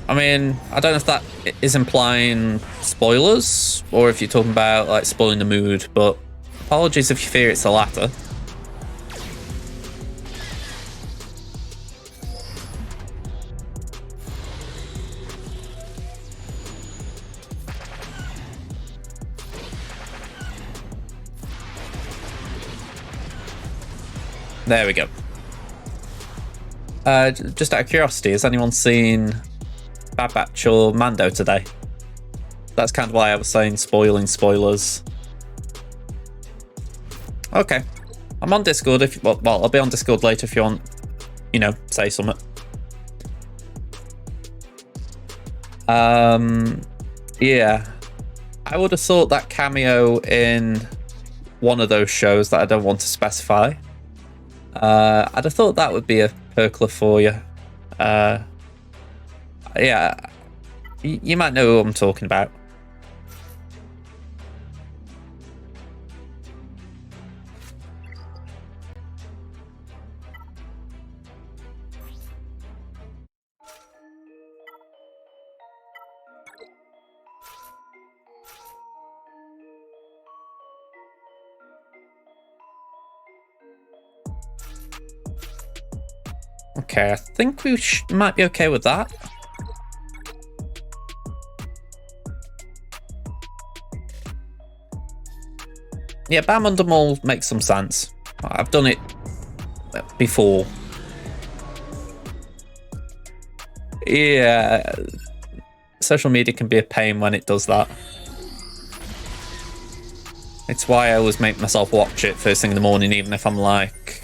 I mean, I don't know if that is implying spoilers, or if you're talking about, like, spoiling the mood, but apologies if you fear it's the latter. There we go. Just out of curiosity, has anyone seen Bad Batch or Mando today? That's kind of why I was saying spoiling spoilers. Okay. I'm on Discord if well, I'll be on Discord later if you want, you know, say something. Yeah. I would have thought that cameo in one of those shows that I don't want to specify. I'd have thought that would be a perkler for you. Yeah, you might know who I'm talking about. Okay, I think we might be okay with that. Yeah, Bam under Maul makes some sense. I've done it before. Yeah, social media can be a pain when it does that. It's why I always make myself watch it first thing in the morning, even if I'm like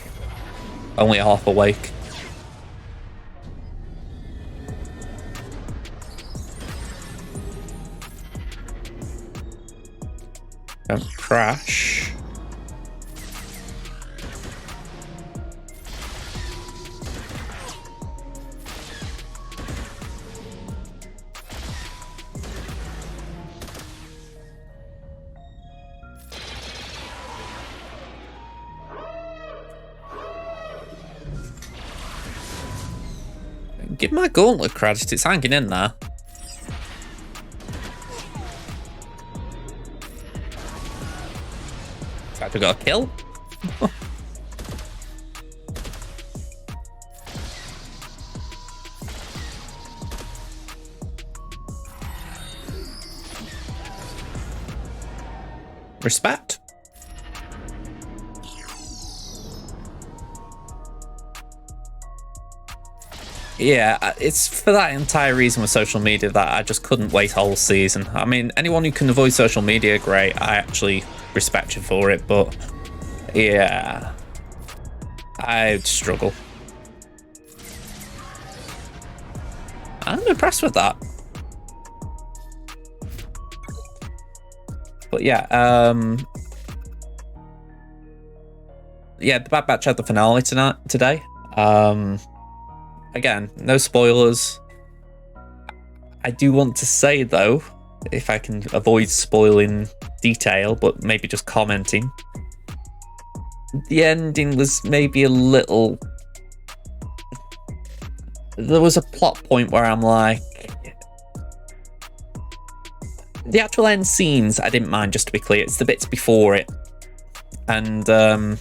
only half awake. Don't crash. Give my gauntlet credit, it's hanging in there. In fact, we got a kill. Respect. Yeah, it's for that entire reason with social media that I just couldn't wait a whole season. I mean, anyone who can avoid social media, great. I actually respect you for it, but yeah, I'd struggle. I'm impressed with that. But yeah, yeah, the Bad Batch had the finale today. Again, no spoilers. I do want to say though, if I can avoid spoiling detail, but maybe just commenting, the ending was maybe a little... There was a plot point where I'm like... The actual end scenes, I didn't mind, just to be clear. It's the bits before it. And I'm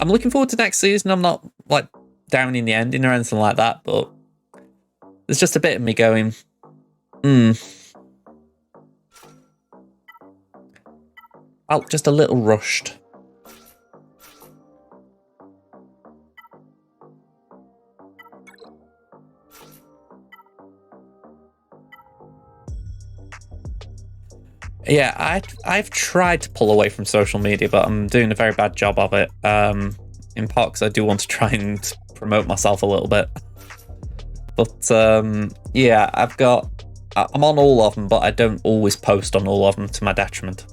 looking forward to next season. I'm not, like, downing the ending or anything like that, but there's just a bit of me going, felt just a little rushed. Yeah, I've tried to pull away from social media, but I'm doing a very bad job of it. In part because I do want to try and promote myself a little bit. But yeah, I'm on all of them, but I don't always post on all of them, to my detriment.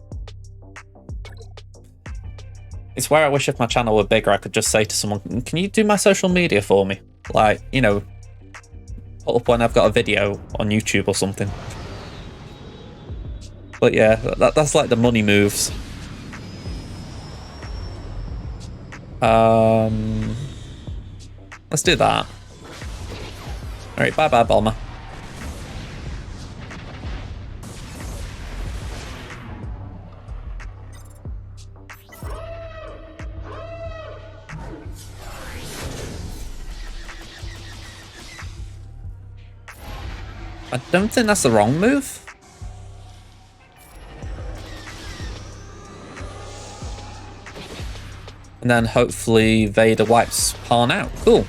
It's where I wish if my channel were bigger, I could just say to someone, can you do my social media for me? Like, you know, put up when I've got a video on YouTube or something. But yeah, that's like the money moves. Let's do that. Alright, bye-bye, Bulma. I don't think that's the wrong move. And then hopefully Vader wipes Han out. Cool.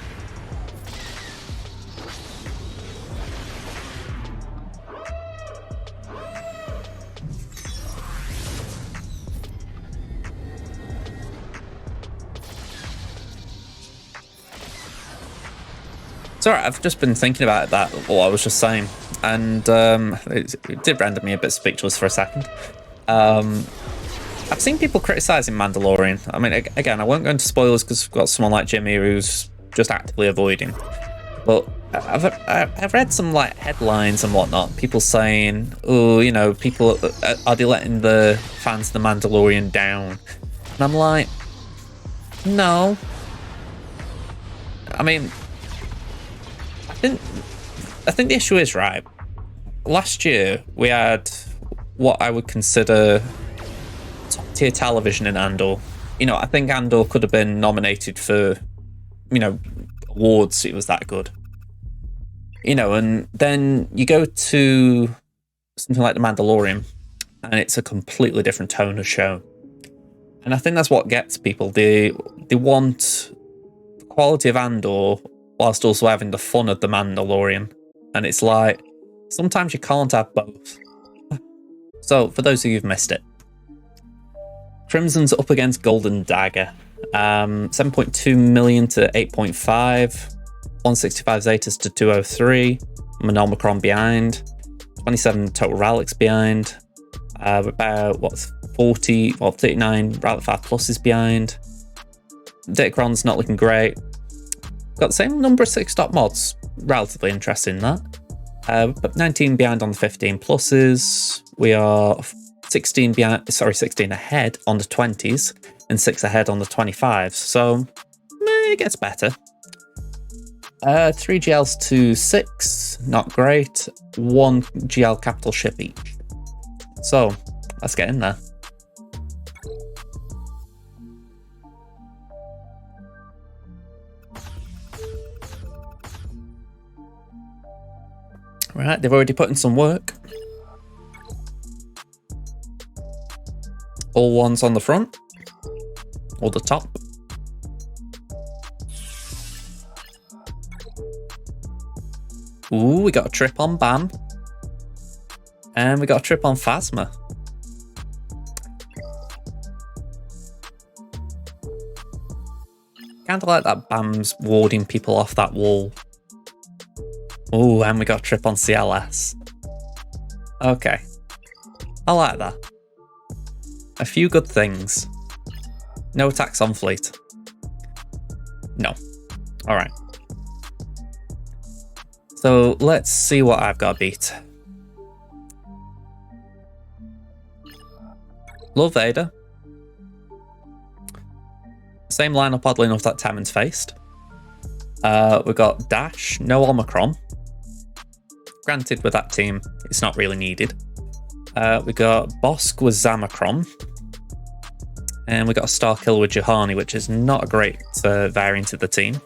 It's alright, I've just been thinking about that, what I was just saying. And it did render me a bit speechless for a second. I've seen people criticising Mandalorian. I mean, again, I won't go into spoilers because we've got someone like Jimmy who's just actively avoiding. But I've read some like headlines and whatnot. People saying, oh, you know, people are they letting the fans of the Mandalorian down? And I'm like, no. I mean, I think the issue is, right, last year we had what I would consider top-tier television in Andor. You know, I think Andor could have been nominated for, you know, awards. It was that good. You know, and then you go to something like The Mandalorian, and it's a completely different tone of show. And I think that's what gets people. They want the quality of Andor whilst also having the fun of The Mandalorian. And it's like, sometimes you can't have both. So, for those of you who've missed it, Crimson's up against Golden Dagger. 7.2 million to 8.5. 165 Zetas to 203. Monomicron behind. 27 total relics behind. About, what's 40, well, 39 Relic 5 pluses behind. Datacron's not looking great. Got the same number of 6-stop mods. Relatively interesting in that. But 19 behind on the 15 pluses. We are 16 ahead on the 20s and 6 ahead on the 25s. So it gets better. 3 GLs to 6, not great. 1 GL capital ship each. So, let's get in there. Right, they've already put in some work. All ones on the front. Or the top. Ooh, we got a trip on Bam. And we got a trip on Phasma. Kind of like that Bam's warding people off that wall. Ooh, and we got a trip on CLS. Okay. I like that. A few good things. No attacks on fleet. No. Alright. So let's see what I've got to beat. Love Vader. Same lineup, oddly enough, that Temmin's faced. We've got Dash, no Omicron. Granted, with that team, it's not really needed. We got Bosk with Zamacron. And we got a Star Killer with Juhani, which is not a great variant of the team.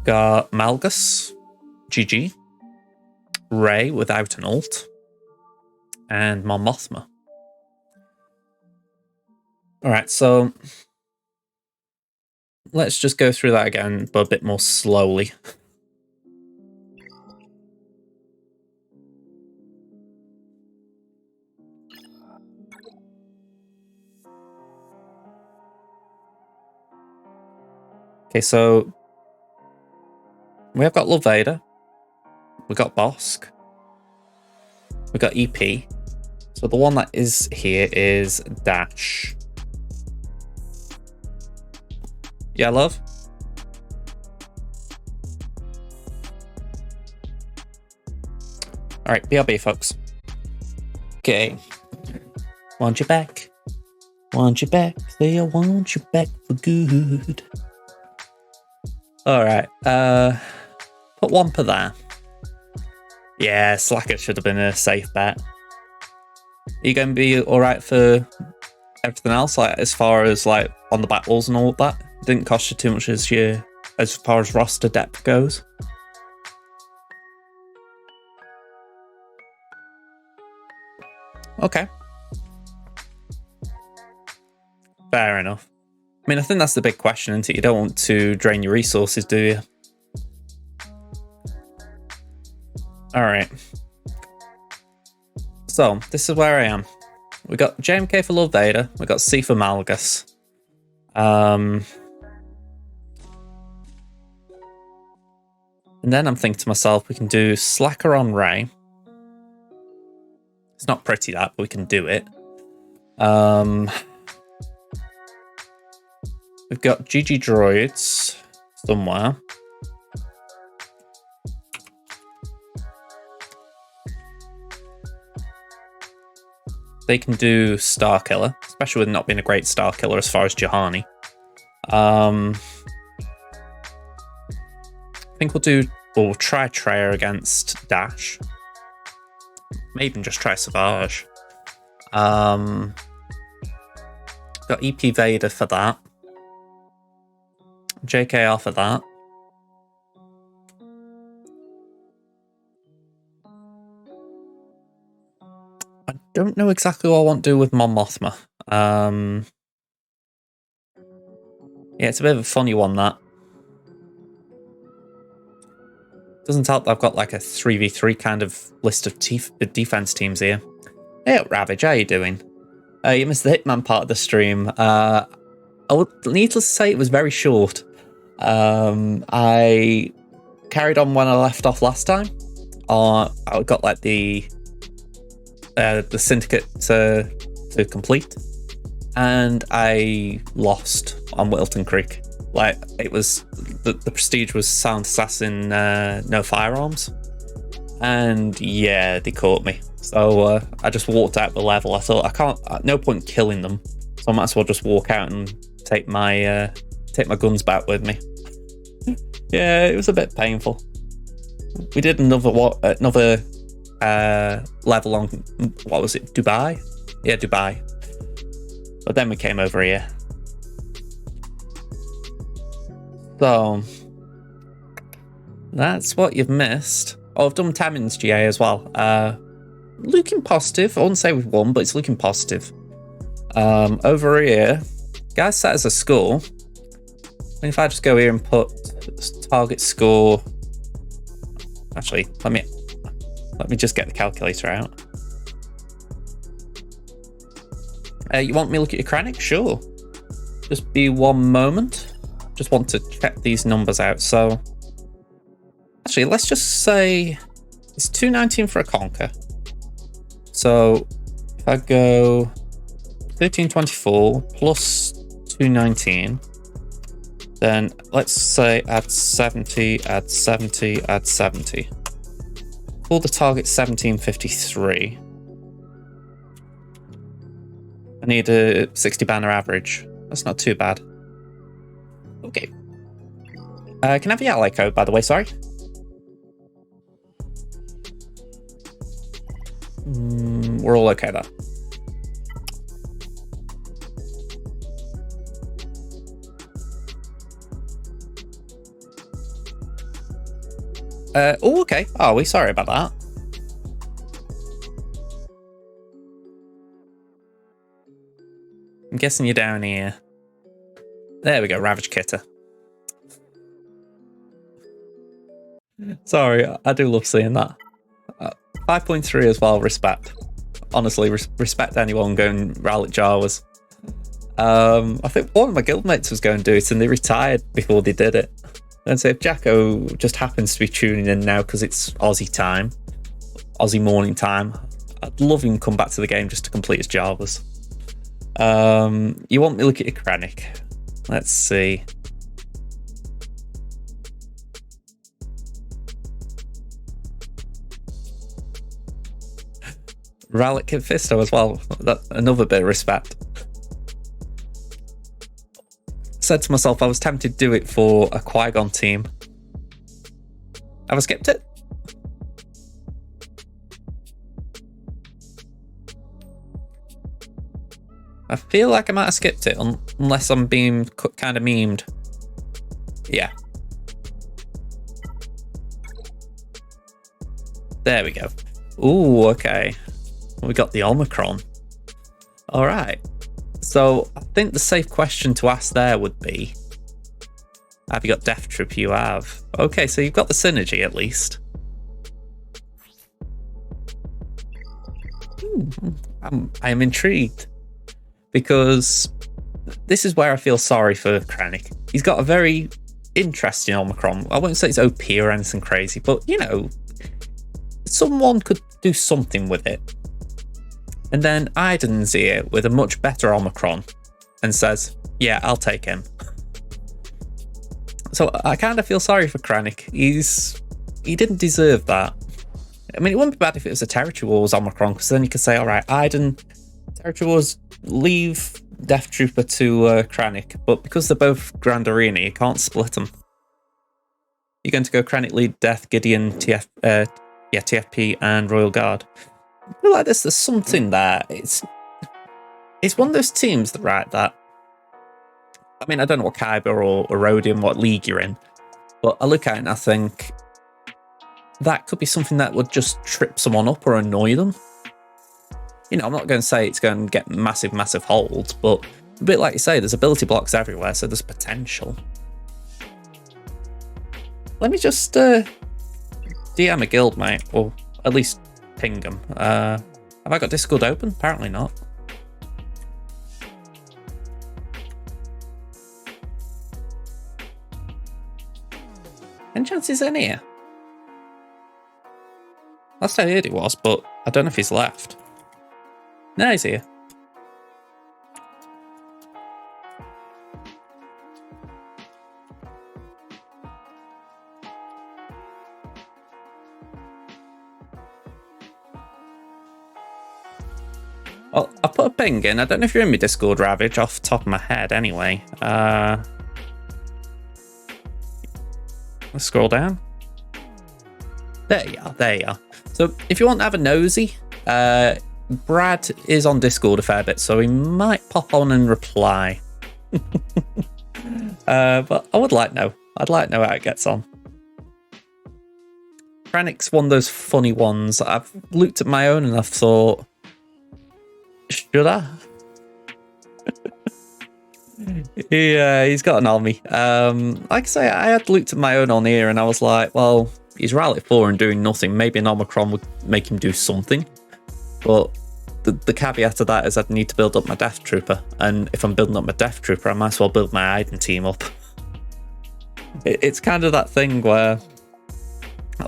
Got Malgus, GG, Rey without an ult, and Mon Mothma. Alright, so let's just go through that again, but a bit more slowly. Okay, so we have got Love Vader, we got Bosk, we got EP. So the one that is here is Dash. Yeah, love? Alright, BRB, folks. Okay. Want you back. Want you back. Say I want you back for good. Alright, put Wampa there. Yeah, Slacker should have been a safe bet. Are you going to be alright for everything else, like as far as like on the battles and all of that? Didn't cost you too much as far as roster depth goes. Okay. Fair enough. I mean, I think that's the big question, isn't it? You don't want to drain your resources, do you? Alright. So, this is where I am. We got JMK for Love Vader. We got C for Malgus. And then I'm thinking to myself, we can do Slacker on Rey. It's not pretty that, but we can do it. We've got GG droids somewhere. They can do Star Killer, especially with not being a great Star Killer as far as Juhani. I think we'll try Treya against Dash. Maybe even just try Savage. Got EP Vader for that. JKR for that. I don't know exactly what I want to do with Mon Mothma. Yeah, it's a bit of a funny one, that. Doesn't help that I've got like a 3v3 kind of list of defense teams here. Hey, Ravage, how you doing? You missed the Hitman part of the stream. I would needless to say it was very short. I carried on when I left off last time. I got like the syndicate to complete, and I lost on Wilton Creek. Like, it was the prestige was Sound Assassin, no firearms, and yeah, they caught me. So I just walked out the level. I thought, no point killing them So I might as well just walk out and take my guns back with me. Yeah, it was a bit painful. We did another level on, what was it, Dubai? Yeah, Dubai. But then we came over here. So that's what you've missed. Oh, I've done Temmin's GA as well. Looking positive. I wouldn't say we've won, but it's looking positive. Over here, guys set as a score. And if I just go here and put target score, actually, let me just get the calculator out. You want me to look at your Kranich? Sure. Just be one moment. Just want to check these numbers out. So, actually, let's just say it's 219 for a conquer. So, if I go 1324 plus 219. Then let's say add 70, add 70, add 70. Pull the target 1753. I need a 60 banner average. That's not too bad. Okay. Can I have the ally code, by the way? Sorry. We're all okay there. Oh, okay. Oh, we sorry about that. I'm guessing you're down here. There we go, Ravage Kitter. Sorry, I do love seeing that. 5.3 as well, respect. Honestly, respect anyone going Rowlet Jawas. I think one of my guildmates was going to do it and they retired before they did it. And so if Jacko just happens to be tuning in now because it's Aussie time, Aussie morning time, I'd love him to come back to the game just to complete his Javas. You want me to look at your Kranich? Let's see. Rowlet Fisto as well. That's another bit of respect. Said to myself, I was tempted to do it for a Qui-Gon team. Have I skipped it? I feel like I might have skipped it, unless I'm being kind of memed. Yeah. There we go. Ooh, okay. We got the Omicron. All right. So I think the safe question to ask there would be, have you got Death Troop? You have. Okay, so you've got the synergy at least. I am intrigued because this is where I feel sorry for Kranich. He's got a very interesting Omicron. I won't say it's OP or anything crazy, but you know, someone could do something with it. And then Aiden's here with a much better Omicron and says, yeah, I'll take him. So I kind of feel sorry for Kranich. He didn't deserve that. I mean, it wouldn't be bad if it was a Territory Wars Omicron, because then you could say, all right, Aiden, Territory Wars, leave Death Trooper to Kranich. But because they're both Grand Arena, you can't split them. You're going to go Kranich lead Death, Gideon, TFP, and Royal Guard. I feel like there's something there. It's one of those teams that, right, that, I mean, I don't know what Kyber or Rhodium, what league you're in, but I look at it and I think that could be something that would just trip someone up or annoy them. You know, I'm not going to say it's going to get massive holds, but a bit like you say, there's ability blocks everywhere, so there's potential. Let me just DM a guild, mate, or at least ping them. Have I got Discord open? Apparently not. Any chance he's in here? Last I heard he was, but I don't know if he's left. No, he's here. Well, I put a ping in. I don't know if you're in my Discord, Ravage, off the top of my head anyway. Let's scroll down. There you are, there you are. So if you want to have a nosy, Brad is on Discord a fair bit, so he might pop on and reply. But I would like to know. I'd like to know how it gets on. Krennic's one of those funny ones. I've looked at my own and I've thought, should I? Yeah, he's got an army. Like I say, I had looked at my own on here and I was like, well, he's Rally 4 and doing nothing. Maybe an Omicron would make him do something. But the caveat to that is I'd need to build up my Death Trooper. And if I'm building up my Death Trooper, I might as well build my Iden team up. It's kind of that thing where,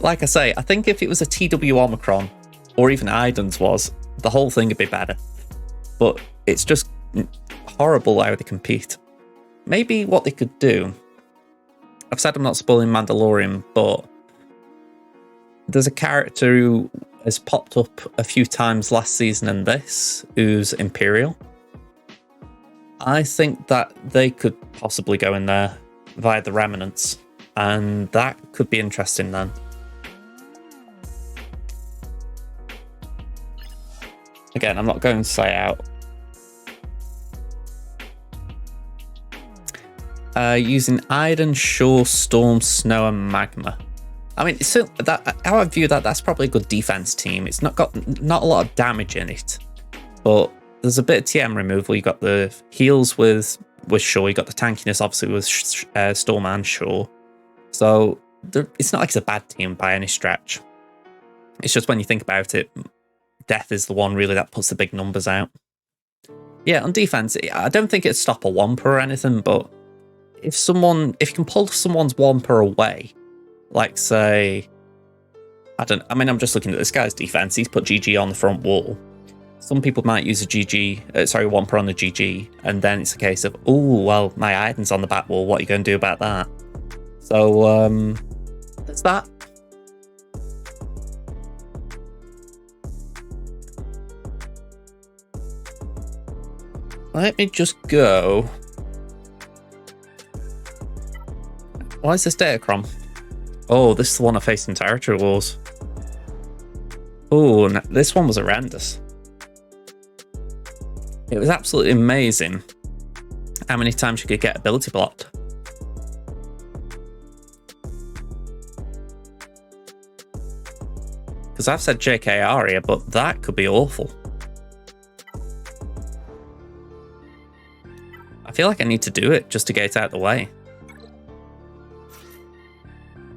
like I say, I think if it was a TW Omicron, or even Iden's was, the whole thing would be better. But it's just horrible how they compete. Maybe what they could do, I've said I'm not spoiling Mandalorian, but there's a character who has popped up a few times last season and this, who's Imperial. I think that they could possibly go in there via the Remnants, and that could be interesting then. Again, I'm not going to say out. Using Iden, Shore, Storm, Snow, and Magma. I mean, so that how I view that, that's probably a good defense team. It's not got not a lot of damage in it, but there's a bit of TM removal. You got the heals with Shore. You got the tankiness, obviously, with Storm and Shore. So it's not like it's a bad team by any stretch. It's just when you think about it, Death is the one really that puts the big numbers out. Yeah, on defense, I don't think it'd stop a Wampa or anything, but if you can pull someone's Wampa away, like say, I'm just looking at this guy's defense. He's put GG on the front wall. Some people might use a Wampa on the GG, and then it's a case of, oh, well, my Iden's on the back wall. What are you going to do about that? So, there's that. Let me just go. Why is this Datacron? Oh, this is the one I faced in Territory Wars. Oh, this one was horrendous. It was absolutely amazing how many times you could get ability blocked. Because I've said JK Aria, but that could be awful. I feel like I need to do it just to get it out of the way.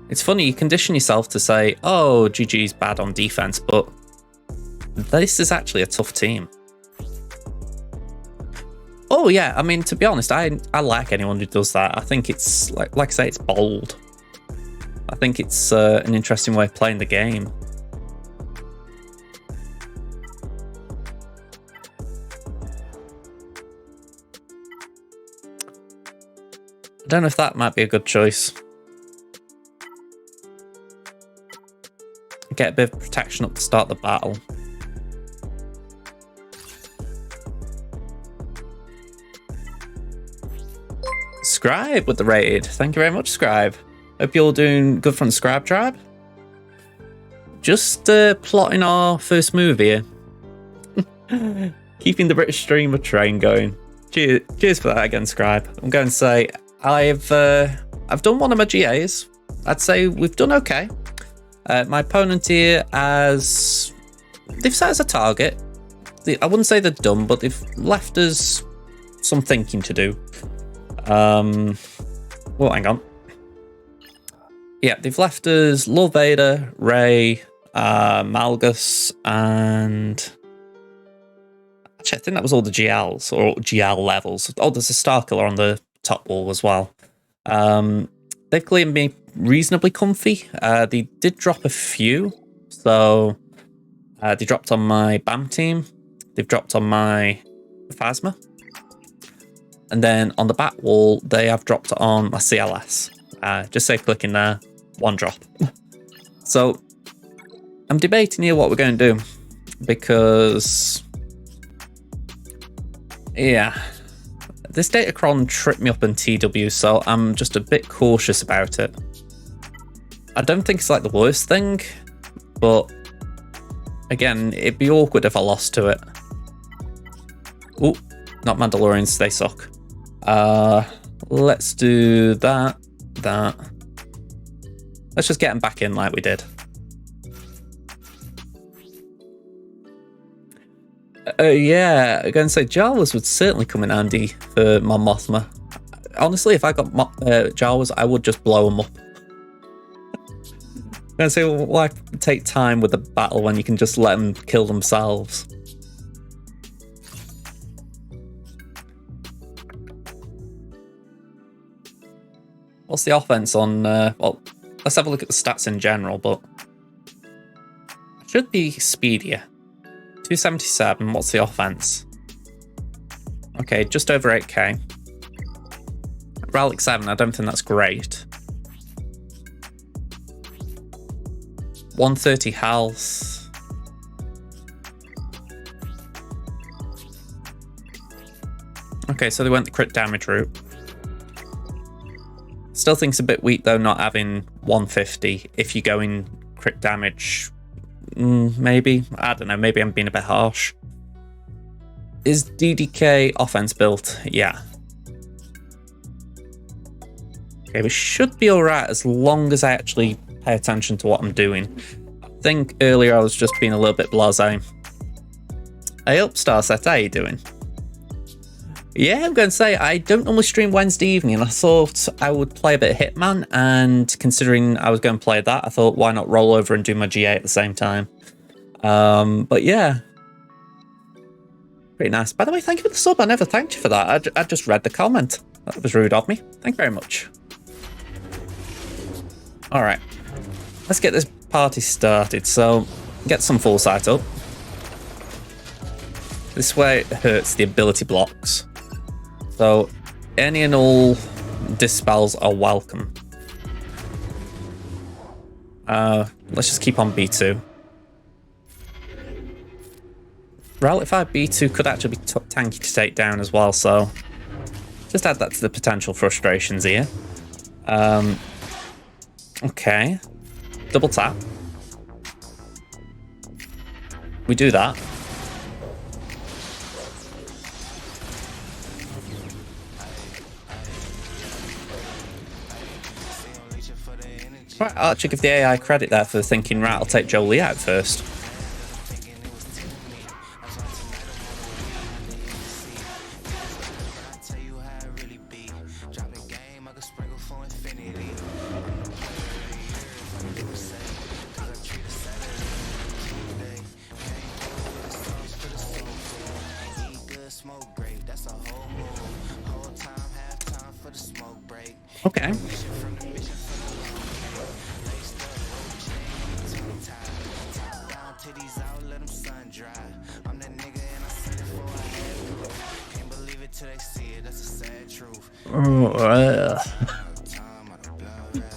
It's funny, you condition yourself to say, oh, GG's bad on defense, but this is actually a tough team. Oh yeah, I mean, to be honest, I like anyone who does that. I think it's, like I say, it's bold. I think it's an interesting way of playing the game. I don't know if that might be a good choice. Get a bit of protection up to start the battle. Scribe with the raid. Thank you very much, Scribe. Hope you're all doing good from the Scribe tribe. Just plotting our first move here. Keeping the British streamer train going. Cheers for that again, Scribe. I'm going to say I've done one of my GAs. I'd say we've done okay. My opponent here they've set us a target. I wouldn't say they're dumb, but they've left us some thinking to do. Well, hang on. Yeah, they've left us Lord Vader, Rey, Malgus, and actually, I think that was all the GLs or GL levels. Oh, there's a Starkiller on the top wall as well. They've cleared me reasonably comfy. They did drop a few, so they dropped on my BAM team. They've dropped on my Phasma. And then on the back wall, they have dropped on my CLS. Just say click in there, one drop. So I'm debating here what we're going to do, because Yeah. This Datacron tripped me up in TW, so I'm just a bit cautious about it. I don't think it's like the worst thing, but again, it'd be awkward if I lost to it. Ooh, not Mandalorians, they suck. Let's do that. Let's just get them back in like we did. Yeah, I'm going to say Jawas would certainly come in handy for Mon Mothma. Honestly, if I got Jawas, I would just blow them up. I'm going to say, well, why take time with the battle when you can just let them kill themselves? What's the offense on... well, let's have a look at the stats in general, but... it should be speedier. 277, what's the offense? Okay, just over 8k. Relic 7, I don't think that's great. 130 health. Okay, so they went the crit damage route. Still think it's a bit weak though, not having 150 if you go in crit damage. Maybe. I don't know, maybe I'm being a bit harsh. Is DDK offense built? Yeah. Okay, we should be alright as long as I actually pay attention to what I'm doing. I think earlier I was just being a little bit blasé. Hey up, Starset, how you doing? Yeah, I'm going to say, I don't normally stream Wednesday evening, and I thought I would play a bit of Hitman, and considering I was going to play that, I thought, why not roll over and do my GA at the same time? But yeah. Pretty nice. By the way, thank you for the sub. I never thanked you for that. I just read the comment. That was rude of me. Thank you very much. Alright. Let's get this party started. So, get some full sight up. This way it hurts the ability blocks. So, any and all dispels are welcome. Let's just keep on B2. Relic 5 B2 could actually be tanky to take down as well, so just add that to the potential frustrations here. Okay. Double tap. We do that. Right, Archer, give the AI credit there for thinking, right, I'll take Jolie out first. Okay.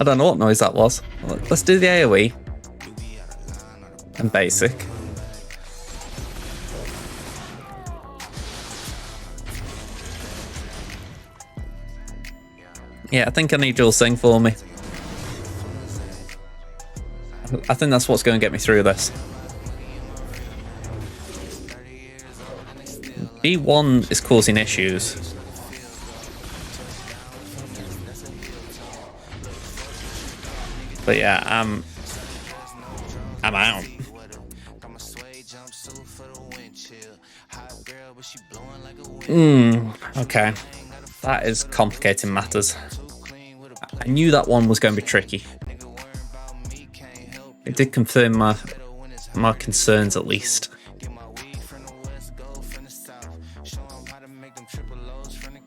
I don't know what noise that was. Let's do the AoE. And basic. Yeah, I think I need you'll sing for me. I think that's what's going to get me through this. B1 is causing issues. But yeah, I'm out. Okay. That is complicating matters. I knew that one was going to be tricky. It did confirm my concerns at least.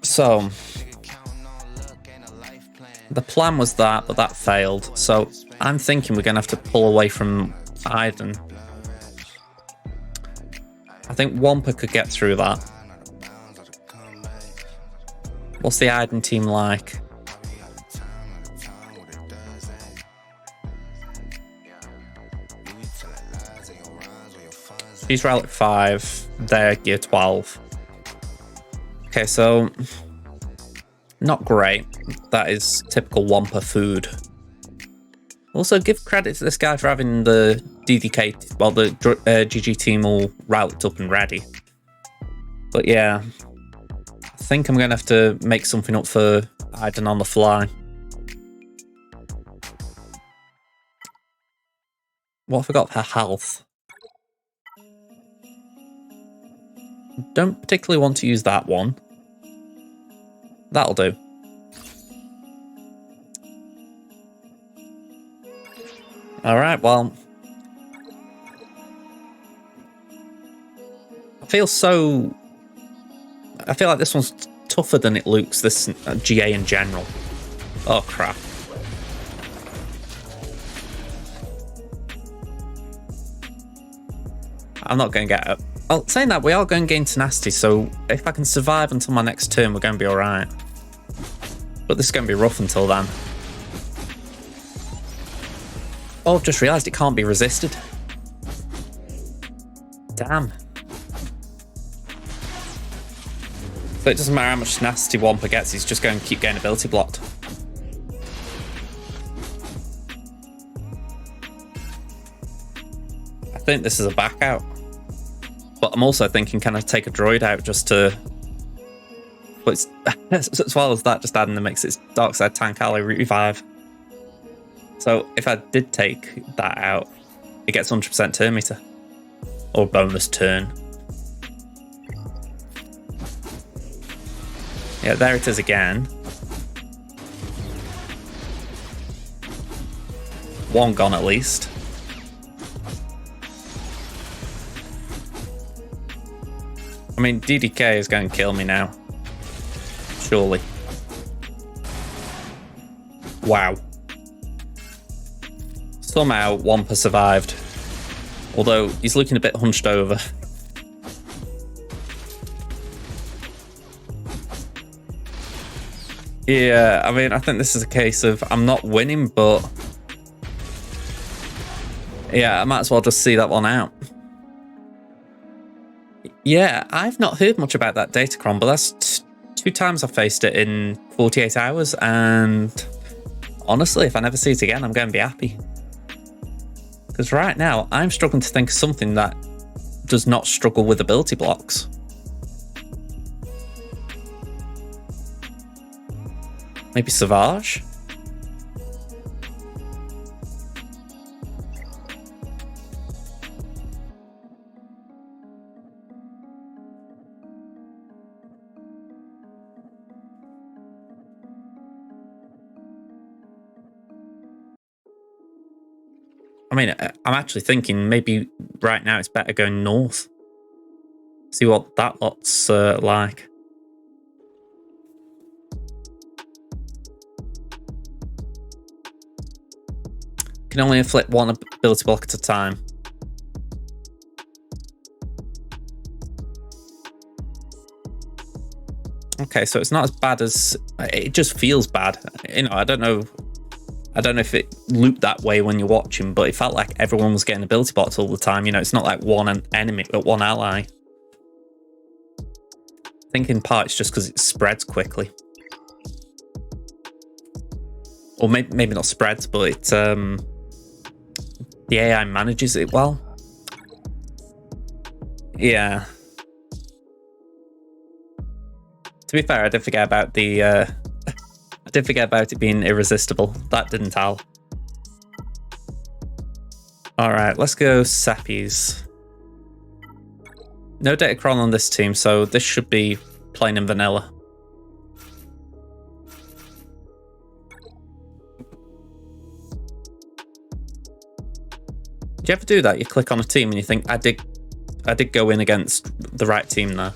So, the plan was that, but that failed. So, I'm thinking we're going to have to pull away from Iden. I think Wampa could get through that. What's the Iden team like? She's Relic 5, they're Gear 12. Okay, so not great. That is typical Wampa food. Also, give credit to this guy for having the DDK, well, the GG team all routed up and ready. But yeah, I think I'm going to have to make something up for Iden on the fly. What have I got for health? Don't particularly want to use that one. That'll do. Alright, well. I feel like this one's tougher than it looks, this GA in general. Oh, crap. I'm not going to get it. Well, saying that, we are going to gain tenacity, so if I can survive until my next turn, we're going to be alright. But this is going to be rough until then. Oh, I've just realised it can't be resisted. Damn. So it doesn't matter how much tenacity Wampa gets, he's just going to keep getting ability blocked. I think this is a back out. But I'm also thinking, can I take a droid out just to... But it's, as well as that, just adding the mix, it's Dark Side Tank Ally Revive. So if I did take that out, it gets 100% turn meter. Or bonus turn. Yeah, there it is again. One gone at least. I mean, DDK is going to kill me now. Surely. Wow. Somehow, Wampa survived. Although, he's looking a bit hunched over. Yeah, I mean, I think this is a case of I'm not winning, but... Yeah, I might as well just see that one out. Yeah, I've not heard much about that Datacron, but that's 2 times I've faced it in 48 hours, and honestly, if I never see it again, I'm going to be happy. Because right now, I'm struggling to think of something that does not struggle with ability blocks. Maybe Savage? I mean, I'm actually thinking maybe right now it's better going north. See what that lot's like. Can only inflict 1 ability block at a time. Okay, so it's not as bad as... It just feels bad. You know, I don't know if it looped that way when you're watching, but it felt like everyone was getting ability blocks all the time. You know, it's not like one enemy, but one ally. I think in part it's just because it spreads quickly. Or maybe not spreads, but it, the AI manages it well. Yeah. To be fair, I did forget about the... I did forget about it being irresistible. That didn't help. Alright, let's go Sappies. No Datacron on this team, so this should be plain and vanilla. Do you ever do that? You click on a team and you think, I did go in against the right team there.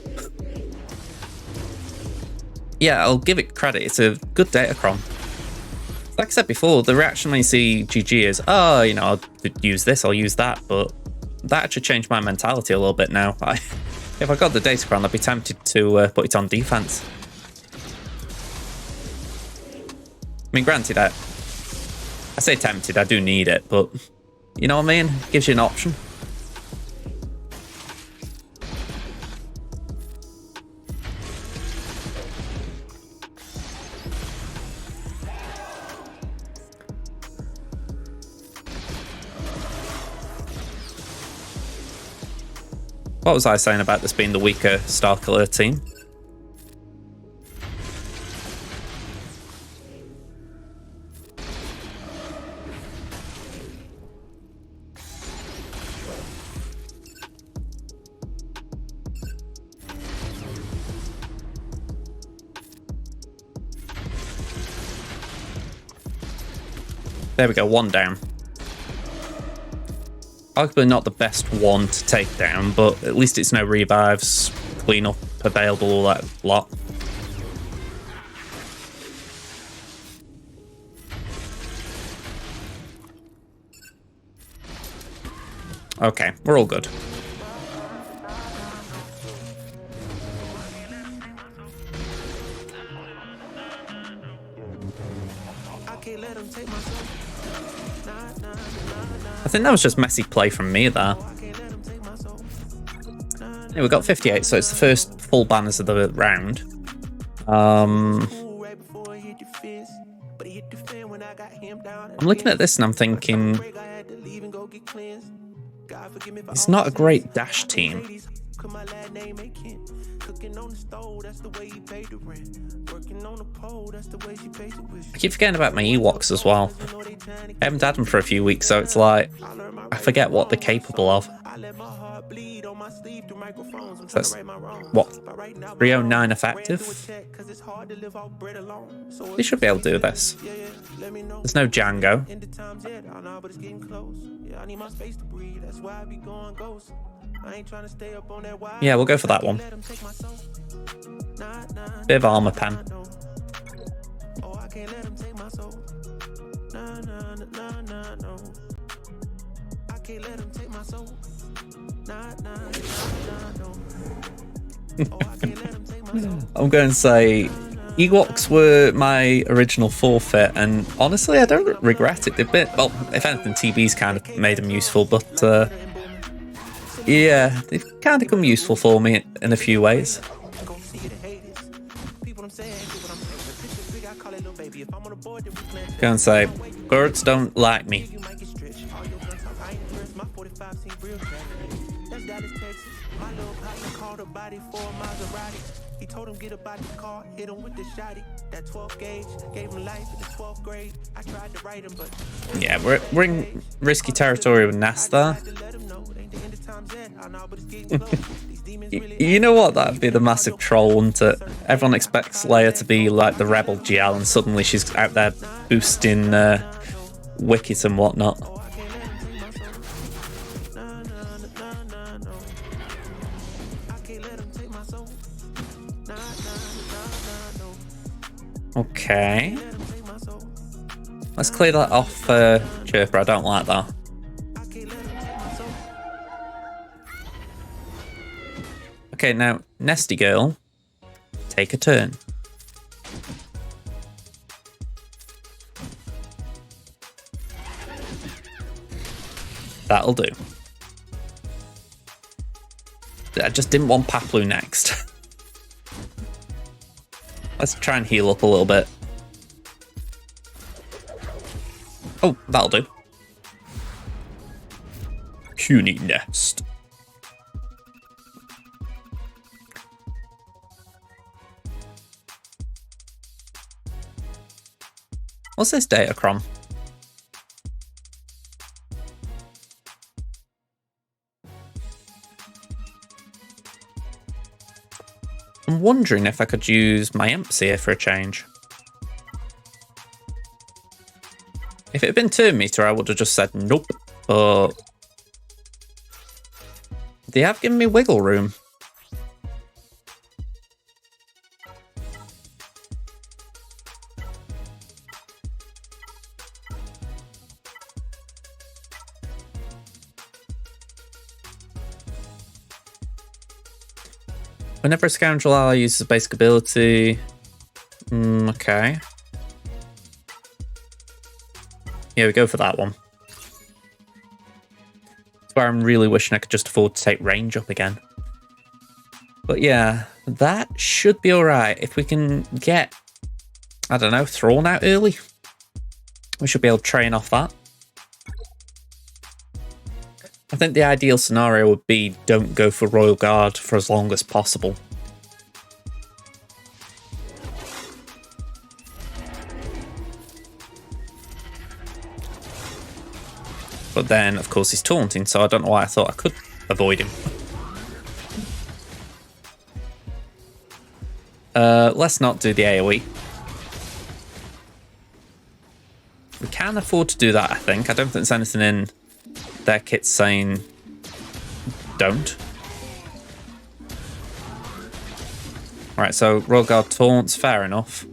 Yeah, I'll give it credit. It's a good Datacron. Like I said before, the reaction when you see GG is, oh, you know, I'll use this, I'll use that, but that actually changed my mentality a little bit now. If I got the Datacron, I'd be tempted to put it on defense. I mean, granted, I say tempted, I do need it, but you know what I mean? It gives you an option. What was I saying about this being the weaker Star Killer team? There we go, one down. Arguably not the best one to take down, but at least it's no revives, clean up available, all that lot. Okay, we're all good. I think that was just messy play from me there. Yeah, we got 58, so it's the first full banners of the round. I'm looking at this and I'm thinking, it's not a great dash team. I keep forgetting about my Ewoks as well. I haven't had them for a few weeks, so it's like, I forget what they're capable of. So that's, what, 309 effective? They should be able to do this. There's no Django. Yeah, we'll go for that one. Bit of armor pen. I'm going to say Ewoks were my original forfeit, and honestly, I don't regret it a bit. Well, if anything, TB's kind of made them useful, but yeah, they've kind of come useful for me in a few ways. Go and say, birds don't like me. He told him get about the car, hit him with the shotty. That 12 gauge gave him life in the 12th grade. I tried to write him, but yeah, we're in risky territory with Nepht there. You know what? That'd be the massive troll, wouldn't it? Everyone expects Leia to be like the rebel GL, and suddenly she's out there boosting wickets and whatnot. Okay. Let's clear that off Chirper, I don't like that. Okay, now, Nesty Girl, take a turn. That'll do. I just didn't want Paplu next. Let's try and heal up a little bit. Oh, that'll do. Puny Nest. What's this Datacron? I'm wondering if I could use my Imps here for a change. If it had been turn meter, I would have just said nope, but they have given me wiggle room. Whenever a Scoundrel ally uses a basic ability... okay. Yeah, we go for that one. That's where I'm really wishing I could just afford to take range up again. But yeah, that should be alright. If we can get, I don't know, Thrawn out early, we should be able to train off that. I think the ideal scenario would be don't go for Royal Guard for as long as possible. But then, of course, he's taunting, so I don't know why I thought I could avoid him. Let's not do the AoE. We can afford to do that, I think. I don't think there's anything in their kit saying don't. Right, so Royal Guard taunts, fair enough.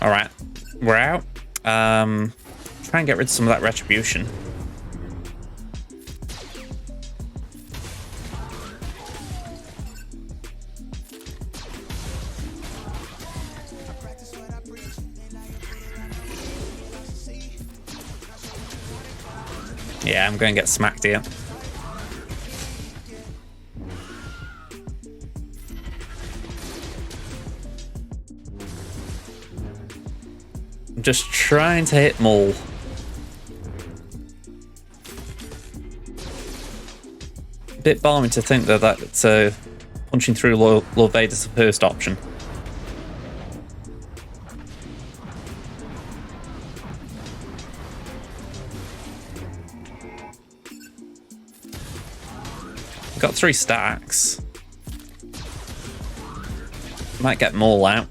Alright, we're out. Try and get rid of some of that retribution. Yeah, I'm going to get smacked here. I'm just trying to hit Maul. A bit balmy to think that punching through Lord Vader's the first option. Got 3 stacks. Might get Maul out.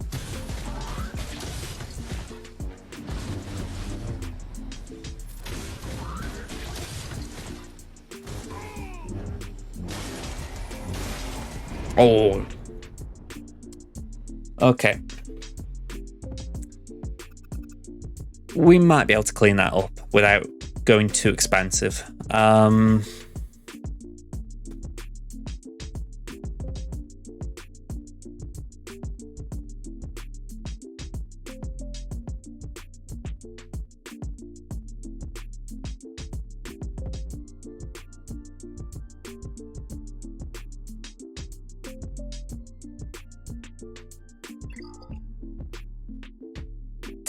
Oh. Okay. We might be able to clean that up without going too expensive.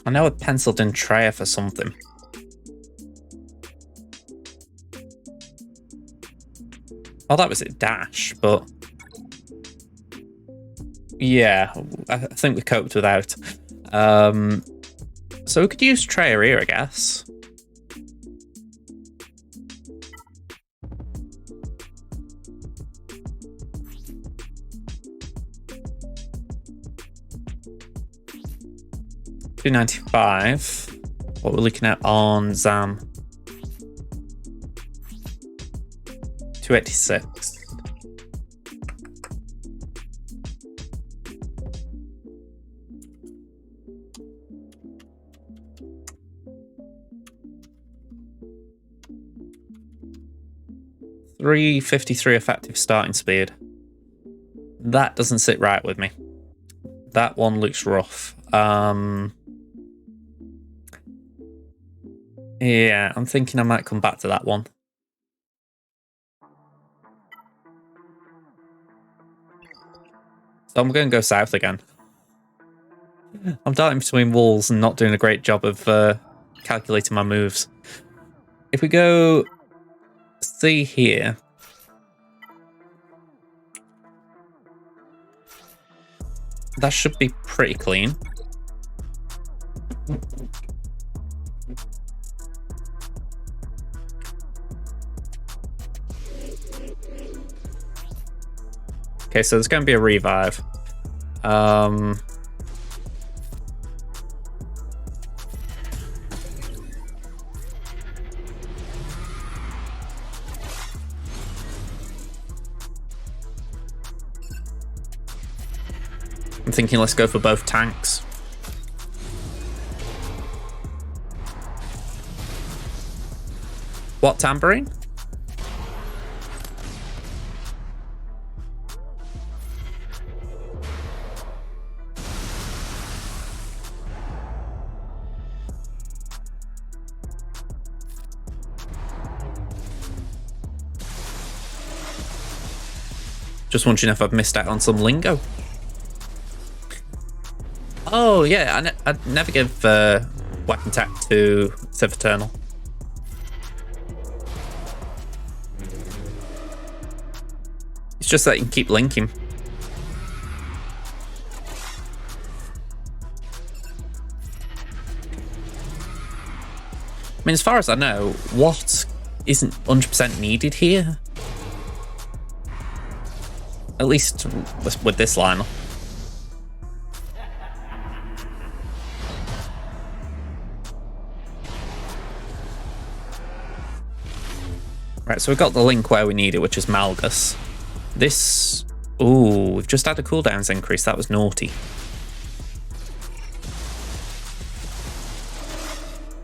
I know I penciled in Treya for something. Oh, that was it, Dash, but... yeah, I think we coped without. So we could use Treya here, I guess. $295. What we're looking at on Zam. 286. $353 effective starting speed. That doesn't sit right with me. That one looks rough. Yeah, I'm thinking I might come back to that one. So I'm going to go south again. I'm darting between walls and not doing a great job of calculating my moves. If we go C here, that should be pretty clean. Okay, so there's going to be a revive. I'm thinking let's go for both tanks. What, tambourine? Just wondering if I've missed out on some lingo. Oh, yeah, I never give weapon tech to Civ Eternal. It's just that you can keep linking. I mean, as far as I know, what isn't 100% needed here? At least with this lineup. Right, so we've got the link where we need it, which is Malgus. This... Ooh, we've just had a cooldowns increase. That was naughty.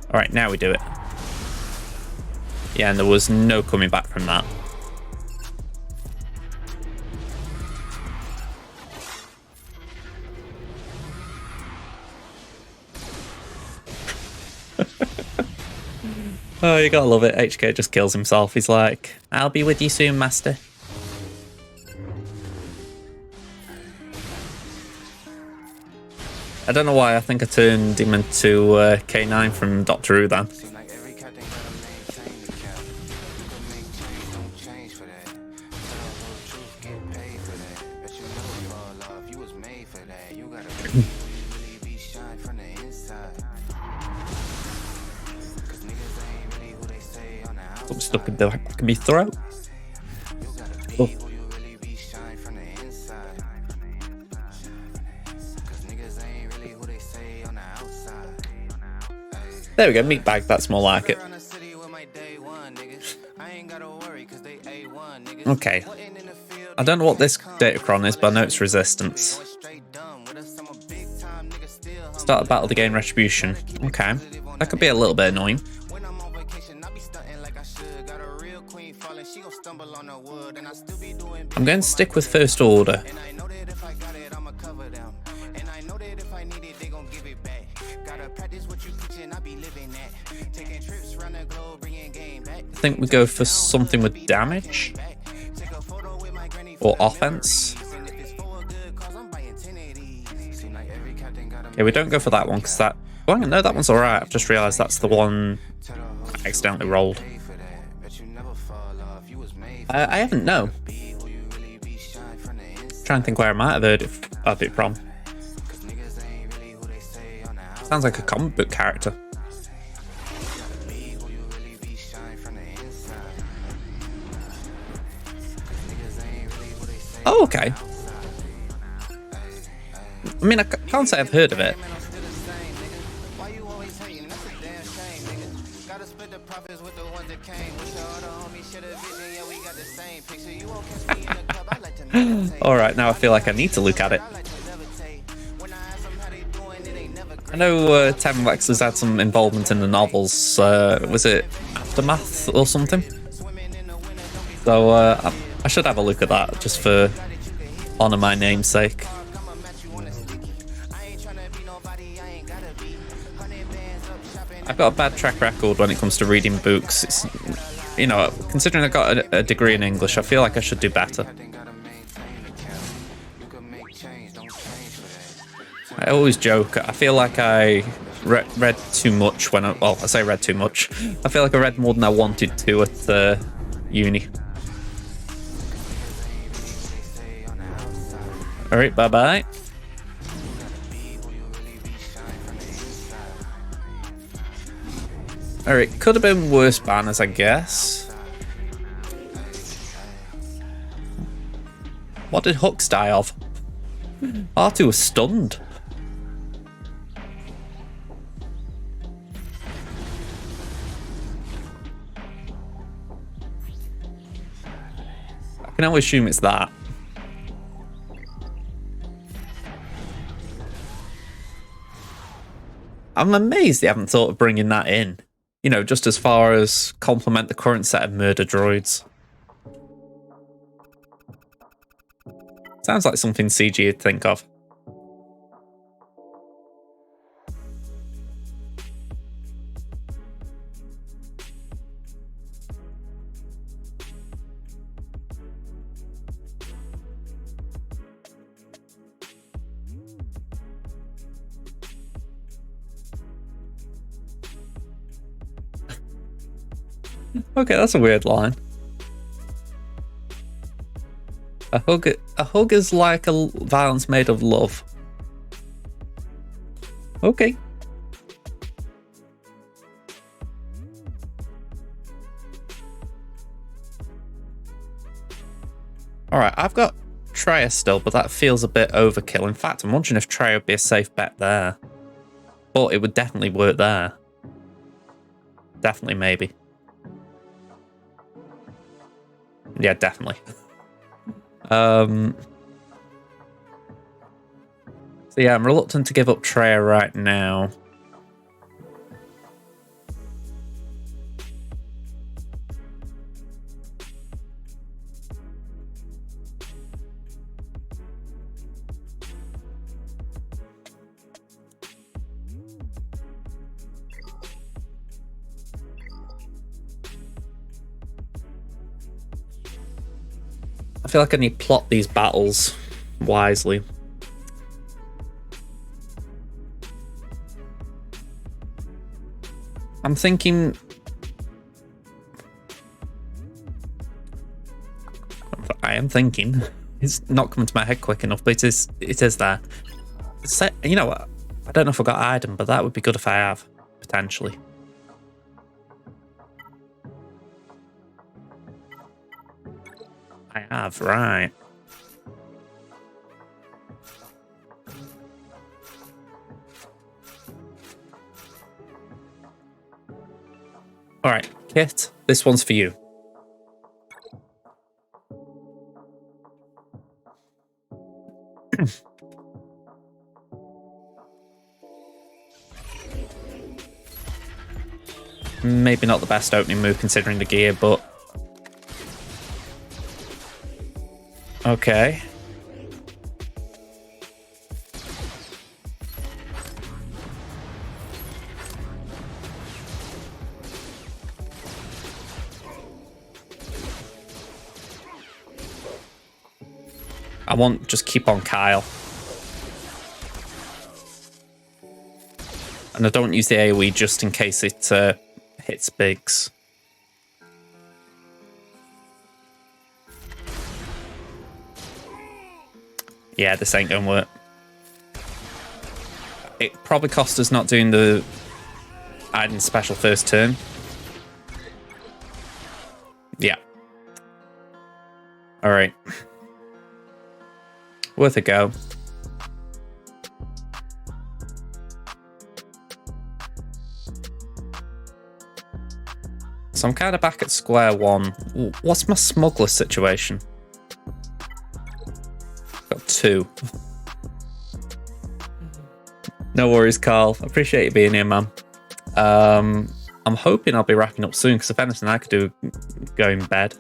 Alright, now we do it. Yeah, and there was no coming back from that. Oh, you gotta love it. HK just kills himself. He's like, I'll be with you soon, master. I don't know why I think I turned him into K9 from Doctor Who then. Something stuck in the back of my throat. Oh. There we go, meat bag, that's more like it. Okay. I don't know what this datacron is, but I know it's resistance. Start the battle to gain retribution. Okay. That could be a little bit annoying. I'm going to stick with First Order. I think we go for something with damage or offense. Okay, we don't go for that one because that... Oh, no, that one's alright. I've just realised that's the one I accidentally rolled. I haven't, no. Trying to think where I might have heard it from. Sounds like a comic book character. Oh, okay. I mean, I can't say I've heard of it. Alright, now I feel like I need to look at it. I know Temmin has had some involvement in the novels. Was it Aftermath or something? So I should have a look at that just for honour my namesake. I've got a bad track record when it comes to reading books. It's, you know, considering I've got a degree in English, I feel like I should do better. I always joke, I feel like I read too much when well, I say read too much. I feel like I read more than I wanted to at uni. Alright, bye-bye. Alright, could have been worse banners, I guess. What did Hux die of? R2 was stunned. I can only assume it's that. I'm amazed they haven't thought of bringing that in. You know, just as far as complement the current set of murder droids. Sounds like something CG would think of. Okay, that's a weird line. A hug is like a violence made of love. Okay. Alright, I've got Treya still, but that feels a bit overkill. In fact, I'm wondering if Treya would be a safe bet there. But it would definitely work there. Definitely, maybe. Yeah, definitely. So yeah, I'm reluctant to give up Treya right now. I feel like I need to plot these battles wisely. I'm thinking... I am thinking. It's not coming to my head quick enough, but it is there. You know what? I don't know if I got item, but that would be good if I have, potentially. I have, right. Alright, Kit, this one's for you. Maybe not the best opening move considering the gear, but... Okay. I want just keep on Kyle. And I don't use the AoE just in case it hits Biggs. Yeah, this ain't gonna work. It probably cost us not doing the Iden special first turn. Yeah. Alright. Worth a go. So I'm kind of back at square one. What's my smuggler situation? Got 2. No worries, Carl. Appreciate you being here, man. I'm hoping I'll be wrapping up soon, because if anything I could do, go in bed.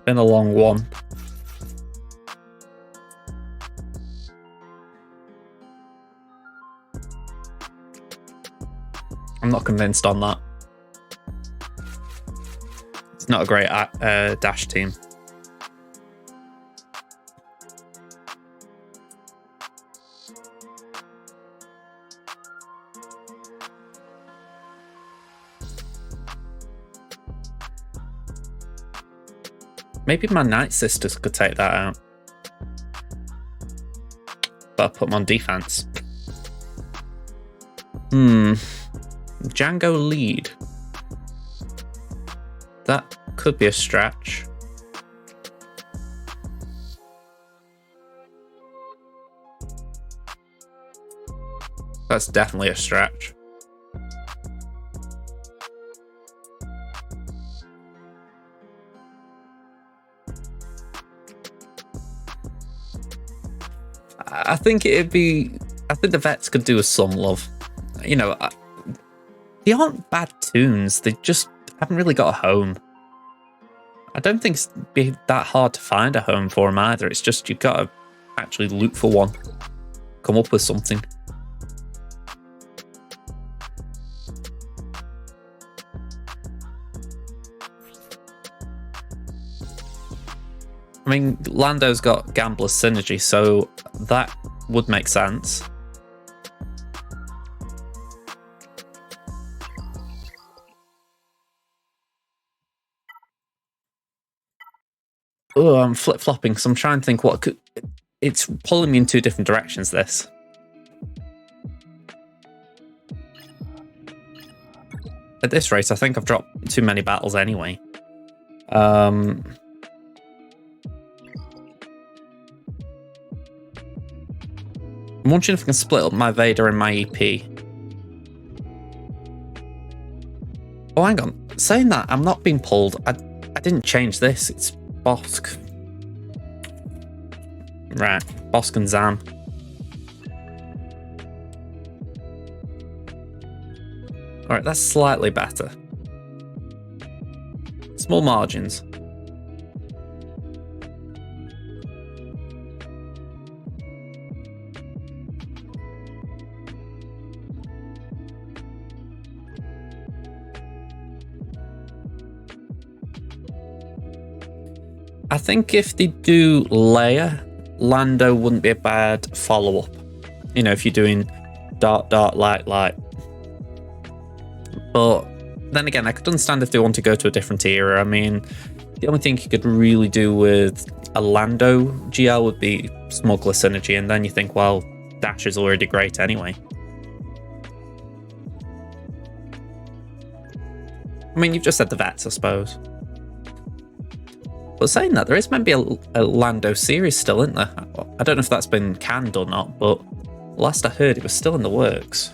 Been a long one. I'm not convinced on that. It's not a great dash team. Maybe my Night Sisters could take that out. But I'll put them on defense. Django lead. That could be a stretch. That's definitely a stretch. I think it'd be... I think the vets could do with some love. You know, they aren't bad tunes. They just haven't really got a home. I don't think it's be that hard to find a home for them either. It's just you've got to actually look for one. Come up with something. I mean, Lando's got Gambler's Synergy, so that would make sense. Oh, I'm flip-flopping because I'm trying to think what could... It's pulling me in two different directions, this. At this rate, I think I've dropped too many battles anyway. I'm wondering if I can split up my Vader and my EP. Oh, hang on. Saying that, I'm not being pulled. I didn't change this. It's Bosk. Right, Bosk and Zam. Alright, that's slightly better. Small margins. I think if they do Leia, Lando wouldn't be a bad follow-up. You know, if you're doing dark, dark, light, light. But then again, I could understand if they want to go to a different era. I mean, the only thing you could really do with a Lando GL would be Smuggler Synergy, and then you think, well, Dash is already great anyway. I mean, you've just said the vets, I suppose. But saying that, there is maybe a Lando series still, isn't there? I don't know if that's been canned or not, but last I heard, it was still in the works.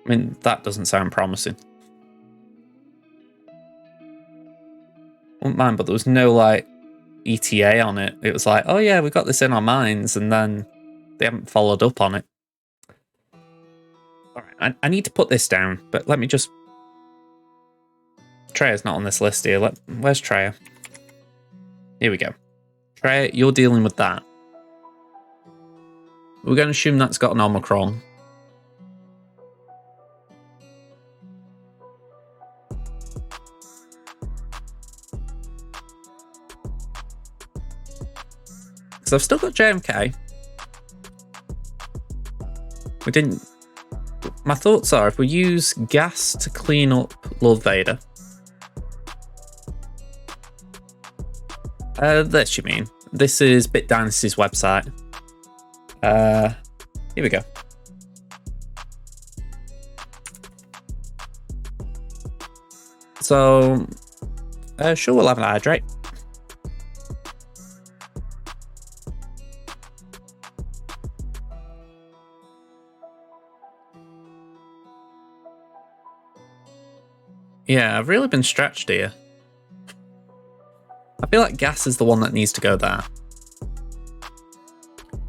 I mean, that doesn't sound promising. Wouldn't mind, but there was no, like, ETA on it. It was like, oh yeah, we got this in our minds, and then they haven't followed up on it. Alright, I need to put this down, but let me just... Treya's not on this list here. Where's Treya? Here we go. Treya, you're dealing with that. We're going to assume that's got an Omicron. So I've still got JMK. We didn't... My thoughts are, if we use gas to clean up Lord Vader... this you mean. This is Bit Dynasty's website. Here we go. So... sure, we'll have an hydrate. Yeah, I've really been stretched here. I feel like gas is the one that needs to go there.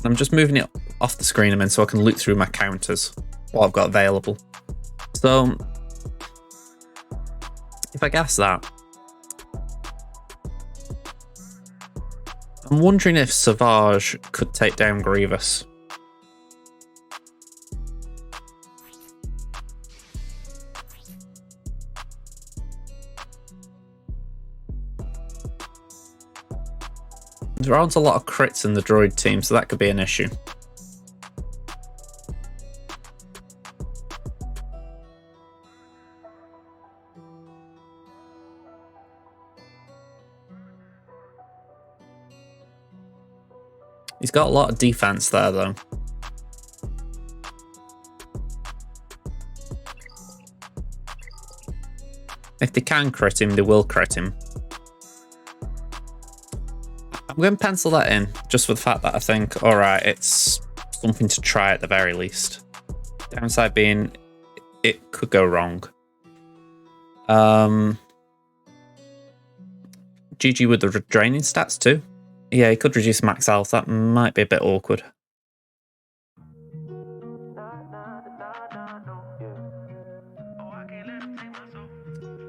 I'm just moving it off the screen a minute so I can look through my counters, what I've got available. So, if I gas that, I'm wondering if Savage could take down Grievous. There aren't a lot of crits in the droid team, so that could be an issue. He's got a lot of defense there, though. If they can crit him, they will crit him. I'm going to pencil that in, just for the fact that I think, alright, it's something to try at the very least. Downside being, it could go wrong. GG with the draining stats too. Yeah, he could reduce max health, that might be a bit awkward.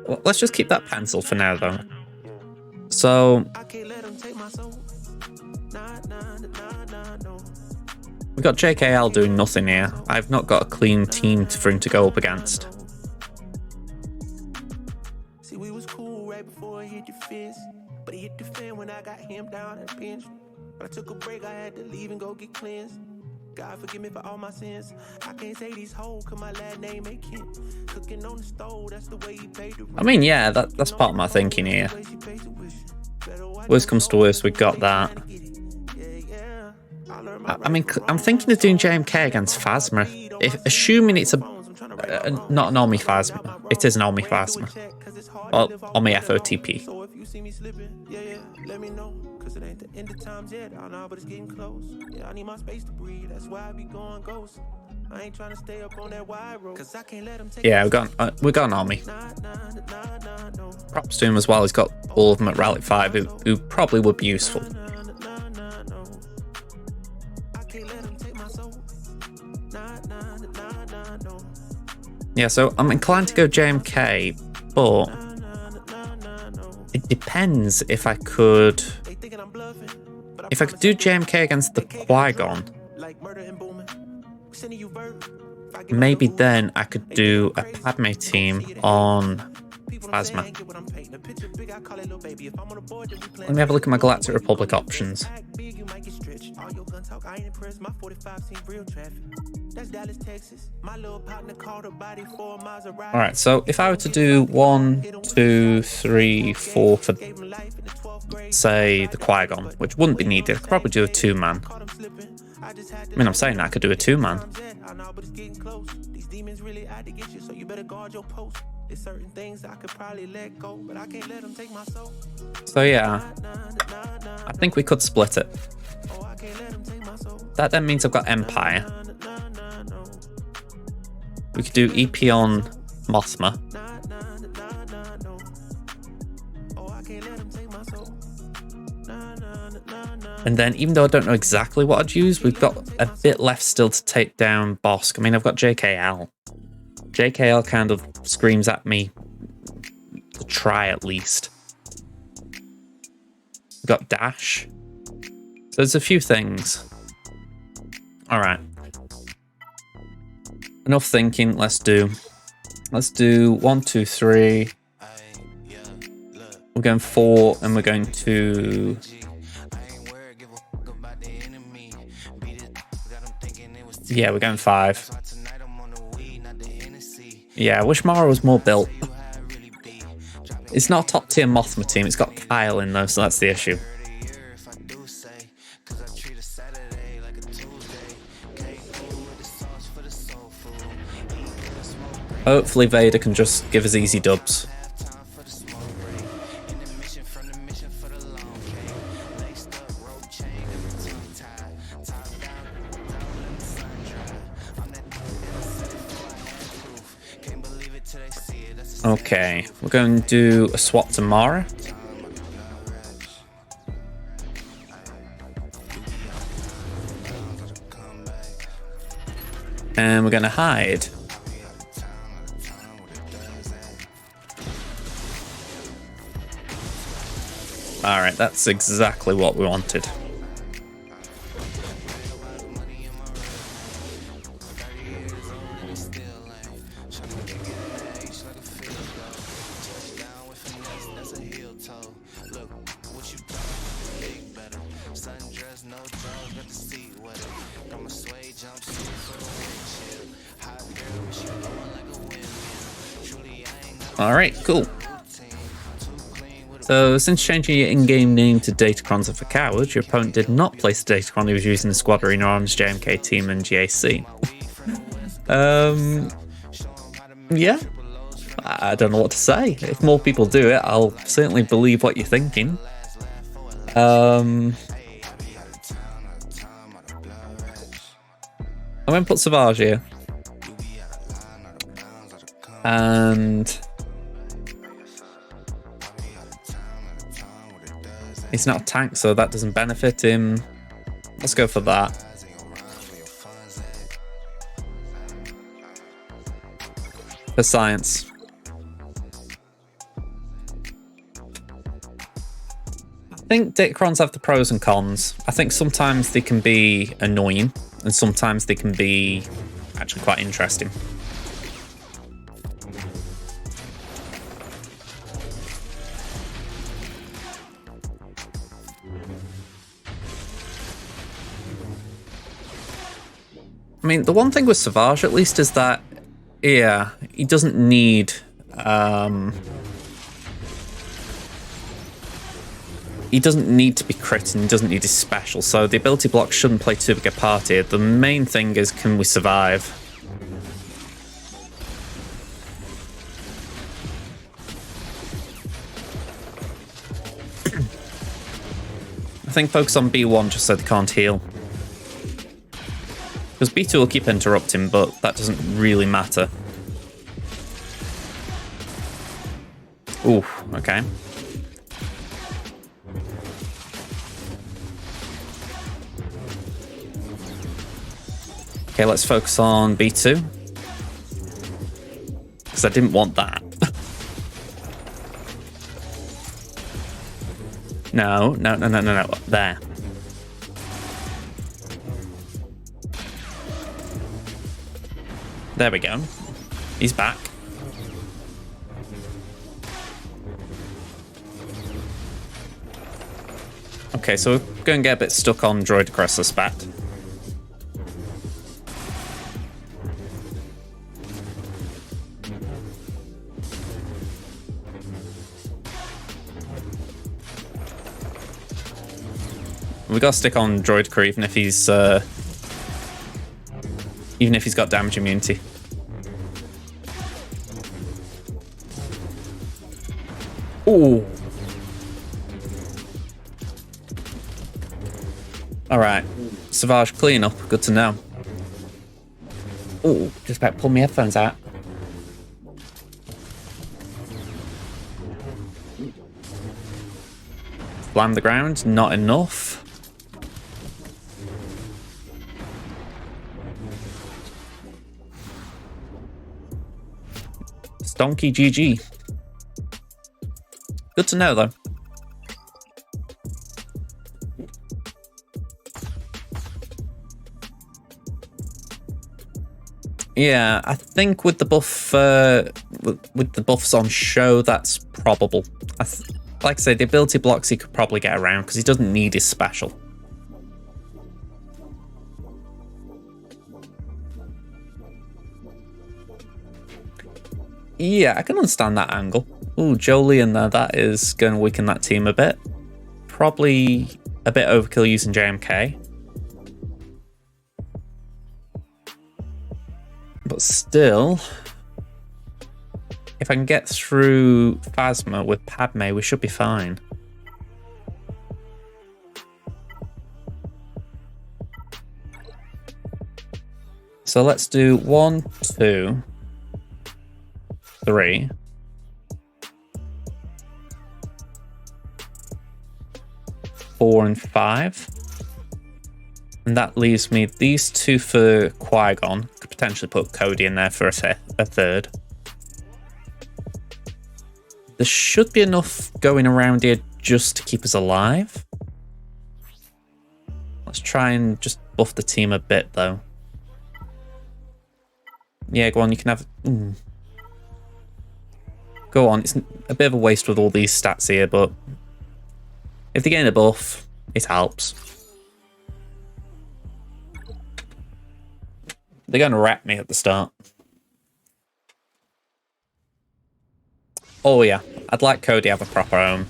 Well, let's just keep that pencil for now, though. So... we've got JKL doing nothing here. I've not got a clean team for him to go up against. fist. But he hit the fan when I got him down at the bench. But I took a break, I had to leave and go get cleansed. God forgive me for all my sins. I can't say these hoes, cause my last name ain't Kent. Cooking on the stove, that's the way he paid the rent. I mean, yeah, that's part of my thinking here. Worst comes to worst, we got that. I mean, I'm thinking of doing JMK against Phasma. Assuming it's not an Omni Phasma. It is an Omni Phasma. Well, Omni FOTP. So if you see me slipping, let me know. Cause it ain't the end of times yet. I know, but it's getting close. Yeah, I need my space to breathe. That's why I be going ghost. I ain't trying to stay up on that wide road. Cause I can't let them take. Yeah, we got an Omni. Props to him as well. He's got all of them at Relic 5 who probably would be useful. Yeah, so I'm inclined to go JMK, but it depends if I could do JMK against the Qui-Gon. Maybe then I could do a Padme team on Phasma. Let me have a look at my Galactic Republic options. Alright, so if I were to do 1, 2, 3, 4 for, say, the Qui-Gon, which wouldn't be needed, I could probably do a 2-man. I mean, I'm saying that I could do a 2-man. So yeah, I think we could split it. That then means I've got Empire. We could do EP on Mothma. And then, even though I don't know exactly what I'd use, we've got a bit left still to take down Bosk. I mean, I've got JKL. JKL kind of screams at me to try at least. We've got Dash. So there's a few things. Alright. Enough thinking, let's do 1, 2, 3. We're going 4 and we're going to... Yeah, we're going 5. Yeah, I wish Mara was more built. It's not a top tier Mothma team, it's got Kyle in though, so that's the issue. Hopefully Vader can just give us easy dubs. Okay, we're going to do a swap to Mara. And we're going to hide. Alright, that's exactly what we wanted. Alright, cool. So, since changing your in-game name to Datacrons for cowards, your opponent did not place the Datacron he was using the Squad Arena on his JMK team and GAC. Yeah. I don't know what to say. If more people do it, I'll certainly believe what you're thinking. I'm going to put Savage here. And... he's not a tank, so that doesn't benefit him. Let's go for that. For science. I think Datacrons have the pros and cons. I think sometimes they can be annoying, and sometimes they can be actually quite interesting. mean, the one thing with Savage, at least, is that, yeah, he doesn't need, he doesn't need to be crit and he doesn't need his special, so the ability block shouldn't play too big a part here. The main thing is, can we survive? I think focus on B1 just so they can't heal. Because B2 will keep interrupting, but that doesn't really matter. Ooh, okay. Okay, let's focus on B2. Because I didn't want that. No. There. There we go. He's back. Okay, so we're going to get a bit stuck on droid across the spat. We gotta stick on droid crew even if he's got damage immunity. Ooh. Alright. Savage clean up, good to know. Ooh, just about to pull my headphones out. Slam the ground, not enough. Stonky GG. Good to know, though. Yeah, I think with the buff, with the buffs on show, that's probable. Like I say, the ability blocks he could probably get around because he doesn't need his special. Yeah, I can understand that angle. Ooh, Jolie in there, that is going to weaken that team a bit. Probably a bit overkill using JMK. But still, if I can get through Phasma with Padme, we should be fine. So let's do 1, 2, 3. 4 and 5. And that leaves me these two for Qui-Gon. Could potentially put Cody in there for a third. There should be enough going around here just to keep us alive. Let's try and just buff the team a bit, though. Yeah, go on, you can have... Go on, it's a bit of a waste with all these stats here, but... if they gain a buff, it helps. They're going to wrap me at the start. Oh yeah, I'd like Cody to have a proper home.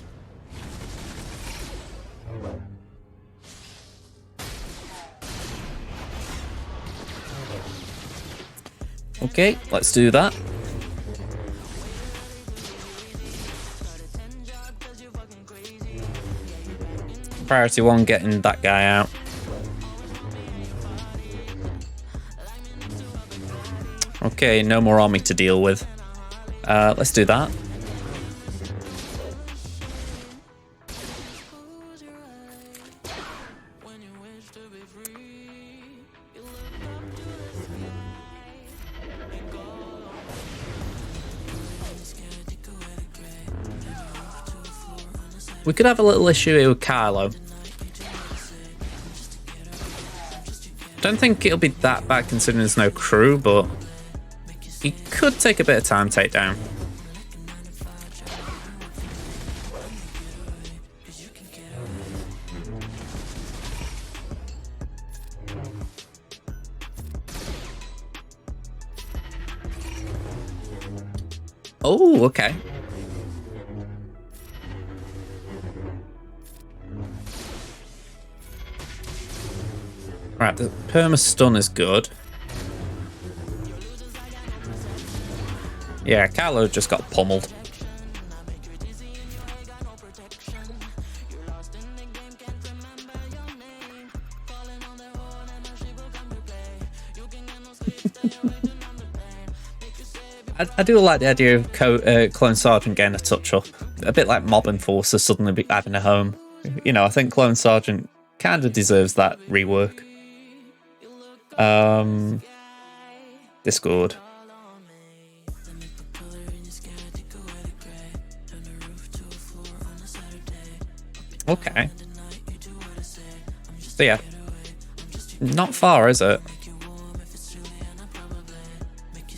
Okay, let's do that. Priority 1, getting that guy out. Okay, no more army to deal with. Let's do that. We could have a little issue here with Kylo. Don't think it'll be that bad considering there's no crew, but he could take a bit of time to take down. Oh, okay. Right, the perma stun is good. Yeah, Carlo just got pummeled. I do like the idea of Clone Sergeant getting a touch-up. A bit like Mob Enforcer suddenly having a home. You know, I think Clone Sergeant kind of deserves that rework. Discord. Okay. So yeah. Not far, is it?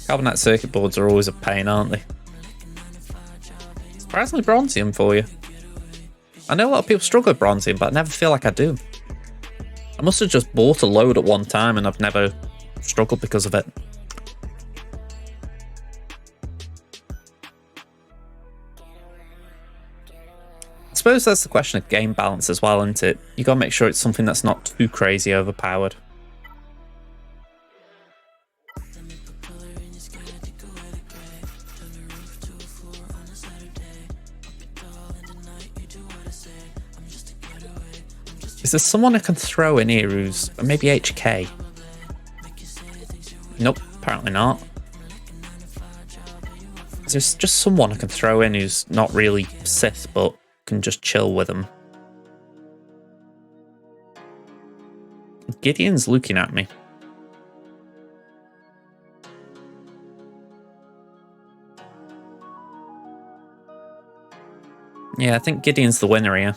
Carbonite circuit boards are always a pain, aren't they? Surprisingly bronzium for you. I know a lot of people struggle with bronzium, but I never feel like I do. I must have just bought a load at one time and I've never struggled because of it. I suppose that's the question of game balance as well, isn't it? You gotta make sure it's something that's not too crazy overpowered. Is there someone I can throw in here who's maybe HK? Nope, apparently not. Is there just someone I can throw in who's not really Sith but can just chill with them? Gideon's looking at me. Yeah, I think Gideon's the winner here.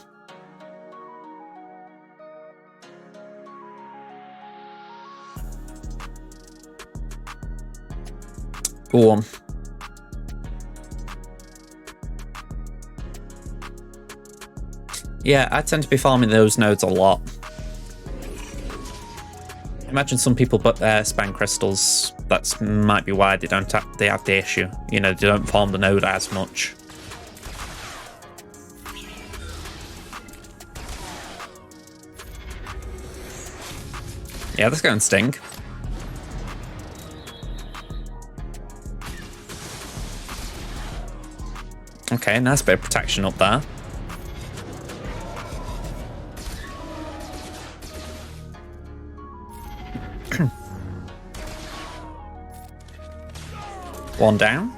Go on. Yeah, I tend to be farming those nodes a lot. Imagine some people spam crystals. That might be why they have the issue. You know, they don't farm the node as much. Yeah, that's going to sting. Okay, nice bit of protection up there. One down.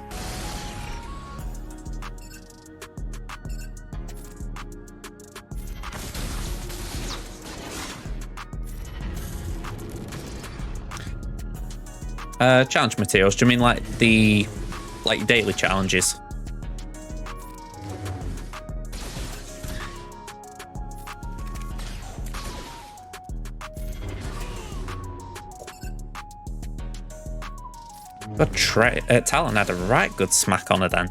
Challenge materials, do you mean like daily challenges? But Talon had a right good smack on her then.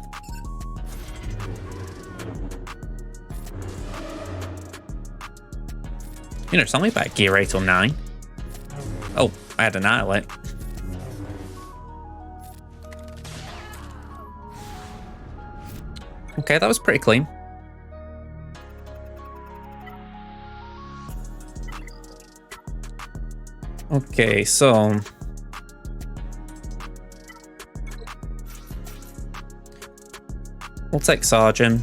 You know, it's only about gear 8 or 9. Oh, I had Annihilate. Okay, that was pretty clean. Okay, so... we'll take Sergeant.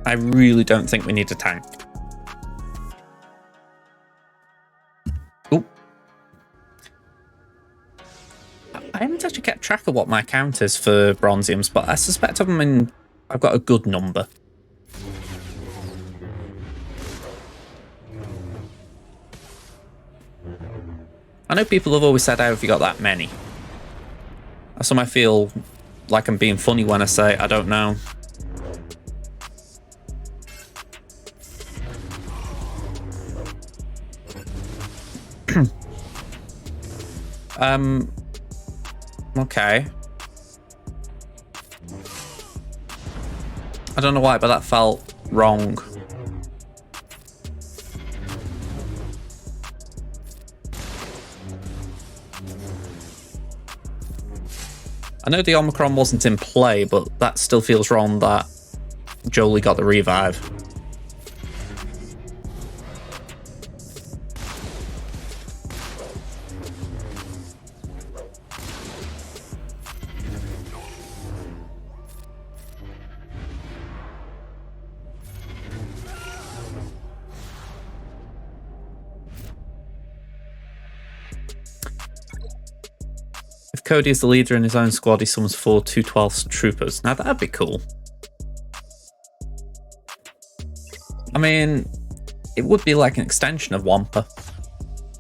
I really don't think we need a tank. Ooh. I haven't actually kept track of what my count is for bronziums, but I suspect I've got a good number. I know people have always said, how have you got that many? Some I feel like I'm being funny when I say I don't know. Okay. I don't know why, but that felt wrong. I know the Omicron wasn't in play, but that still feels wrong that Jolie got the revive. If Cody is the leader in his own squad, he summons 4 2/12 troopers. Now that'd be cool. I mean, it would be like an extension of Wampa.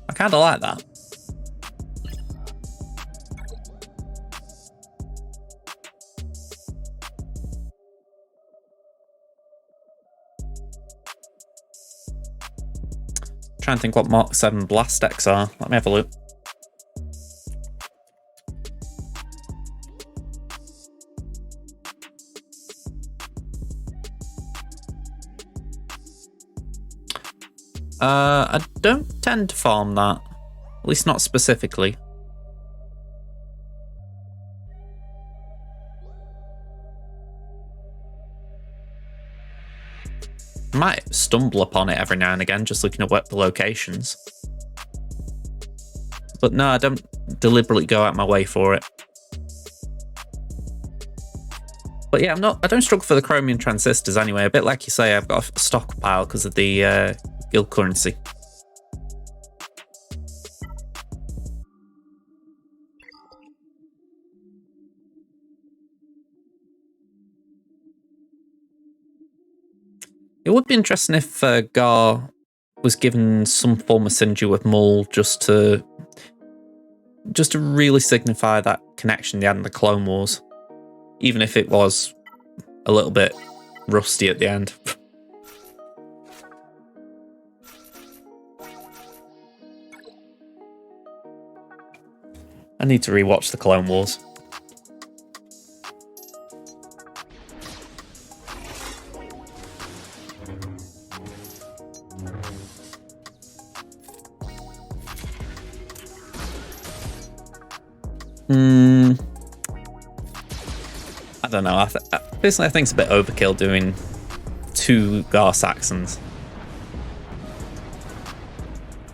I kind of like that. Trying to think what Mark 7 blast decks are. Let me have a look. I don't tend to farm that. At least not specifically. Might stumble upon it every now and again, just looking at what the locations. But no, I don't deliberately go out my way for it. But yeah, I don't struggle for the chromium transistors anyway. A bit like you say, I've got a stockpile because of the guild currency. It would be interesting if Gar was given some form of synergy with Maul just to really signify that connection they had in the Clone Wars, even if it was a little bit rusty at the end. I need to rewatch the Clone Wars. I don't know. Personally, I think it's a bit overkill doing 2 Gar Saxons.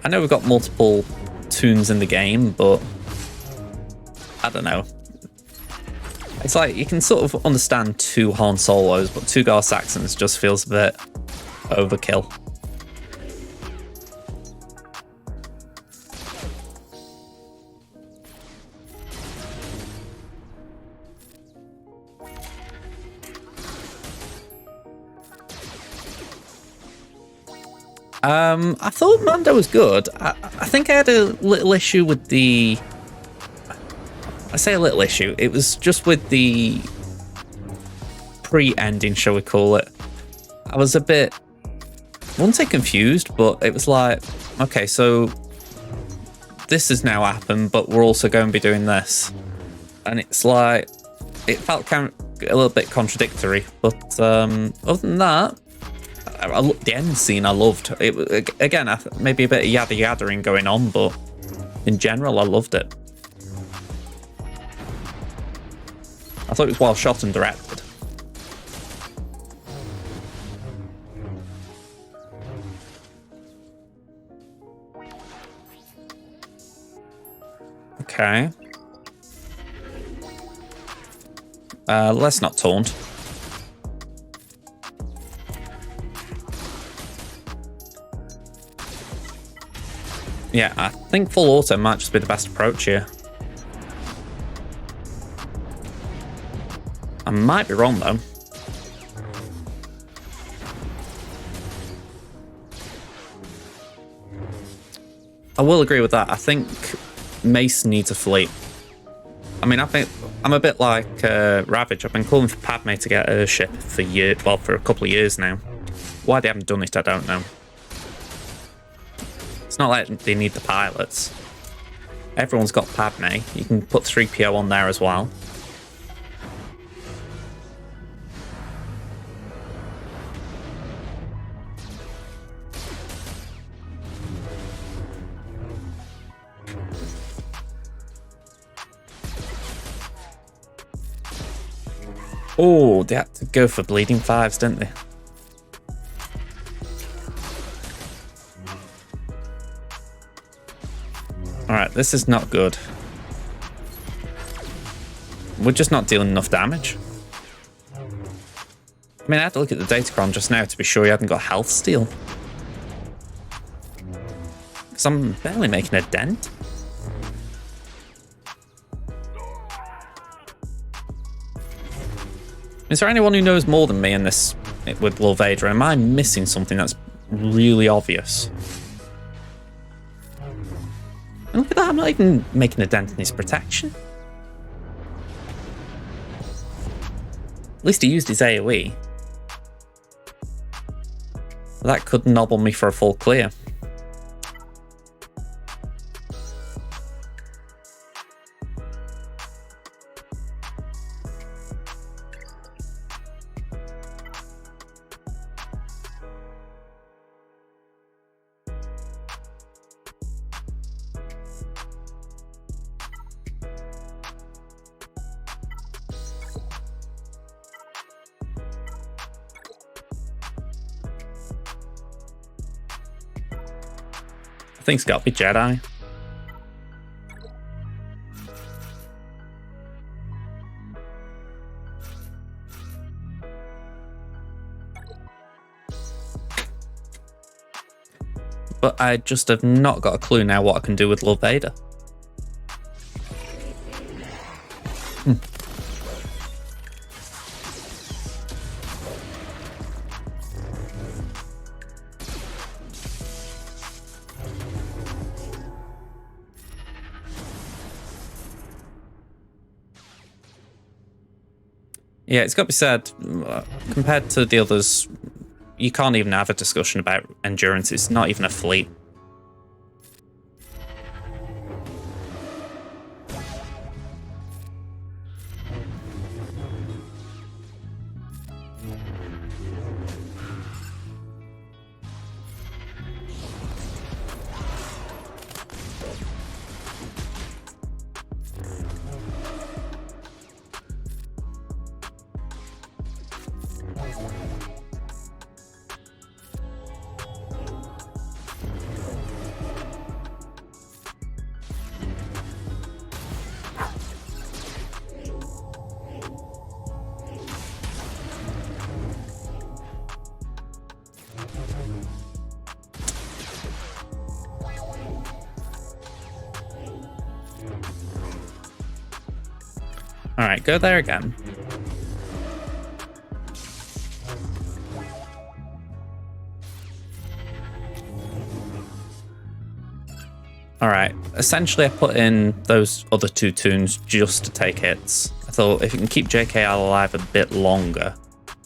I know we've got multiple toons in the game, but I don't know. It's like you can sort of understand 2 Han Solos, but 2 Gar Saxons just feels a bit overkill. I thought Mando was good. I think I had a little issue with the... I say a little issue. It was just with the pre-ending, shall we call it. I was a bit... I wouldn't say confused, but it was like, okay, so this has now happened, but we're also going to be doing this. And it's like... It felt kind of a little bit contradictory, but other than that, the end scene I loved. It again, maybe a bit of yada-yadaing going on, but in general, I loved it. I thought it was well shot and directed. Okay. Let's not taunt. Yeah, I think full auto might just be the best approach here. I might be wrong, though. I will agree with that. I think Mace needs a fleet. I mean, I think I'm a bit like Ravage. I've been calling for Padme to get a ship for for a couple of years now. Why they haven't done it, I don't know. It's not like they need the pilots. Everyone's got Padme. You can put 3PO on there as well. Oh, they had to go for bleeding 5s, didn't they? Alright, this is not good. We're just not dealing enough damage. I mean, I had to look at the datacron just now to be sure he hadn't got health steal. Because I'm barely making a dent. Is there anyone who knows more than me in this with Lord Vader? Am I missing something that's really obvious? And look at that, I'm not even making a dent in his protection. At least he used his AoE. That could nobble me for a full clear. I think it's got to be Jedi. But I just have not got a clue now what I can do with Lord Vader. Yeah, it's got to be said, compared to the others, you can't even have a discussion about endurance. It's not even a fleet. Alright, go there again. Alright, essentially I put in those other 2 tunes just to take hits. I thought if you can keep JK alive a bit longer,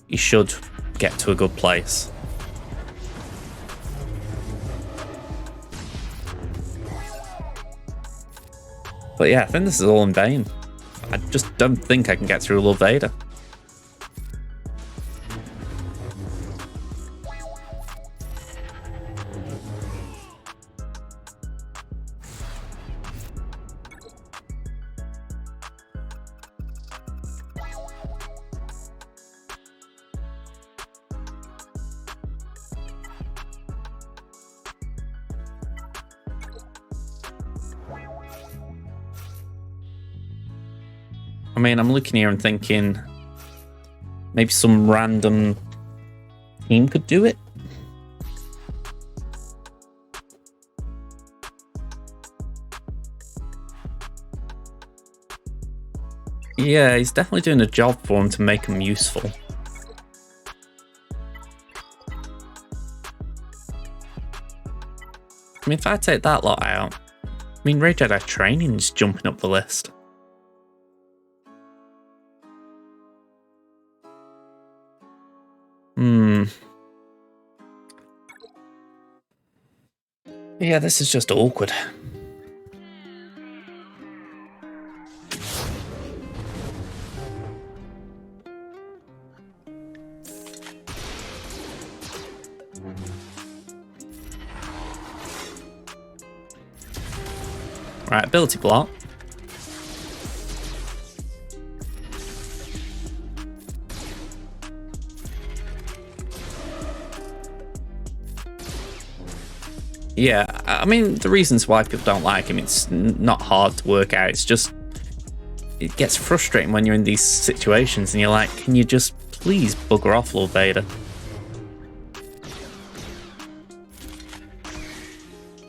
you should get to a good place. But yeah, I think this is all in vain. I just don't think I can get through Lord Vader. I mean, I'm looking here and thinking maybe some random team could do it. Yeah, he's definitely doing a job for him to make him useful. I mean, if I take that lot out, I mean, Ray Jedi Training's jumping up the list. Yeah, this is just awkward. Right, ability block. Yeah, I mean, the reasons why people don't like him, it's not hard to work out. It's just, it gets frustrating when you're in these situations and you're like, can you just please bugger off, Lord Vader?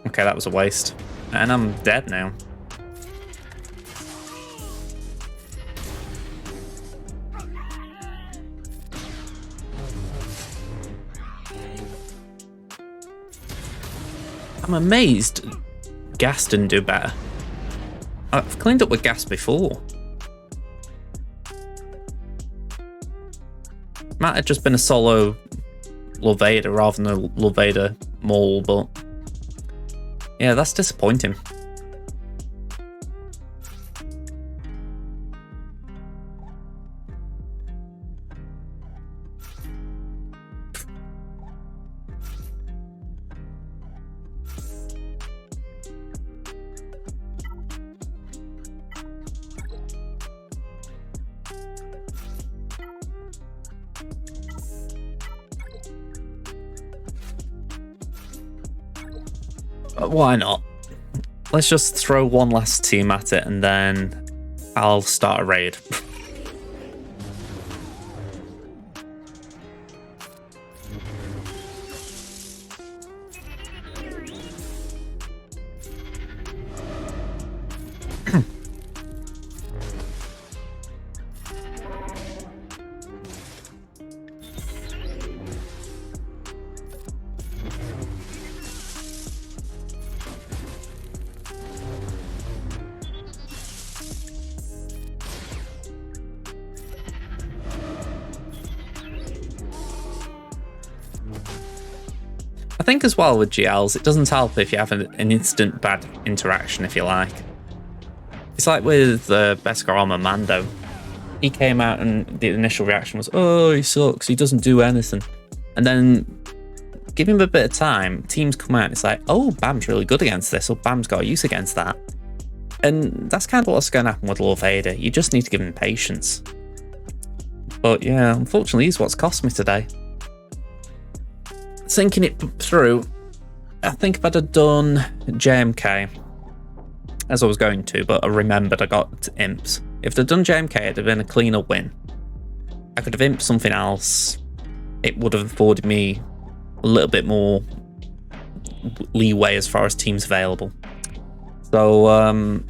Okay, that was a waste. And I'm dead now. I'm amazed Gas didn't do better. I've cleaned up with Gas before. Might have just been a solo Lord Vader rather than a Lord Vader Maul, but yeah, that's disappointing. Why not? Let's just throw one last team at it and then I'll start a raid. I think as well with GLs, it doesn't help if you have an instant bad interaction, if you like. It's like with Beskar Armor Mando. He came out and the initial reaction was, oh, he sucks, he doesn't do anything. And then give him a bit of time, teams come out and it's like, oh, Bam's really good against this, or Bam's got a use against that. And that's kind of what's going to happen with Lord Vader. You just need to give him patience. But yeah, unfortunately, he's what's cost me today. Thinking it through, I think if I'd have done JMK, as I was going to, but I remembered I got imps. If I'd done JMK, it'd have been a cleaner win. I could have imped something else. It would have afforded me a little bit more leeway as far as teams available. So,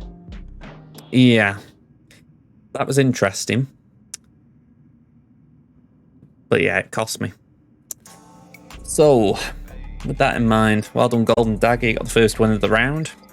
yeah, that was interesting. But yeah, it cost me. So, with that in mind, well done Golden Dagger, you got the first win of the round.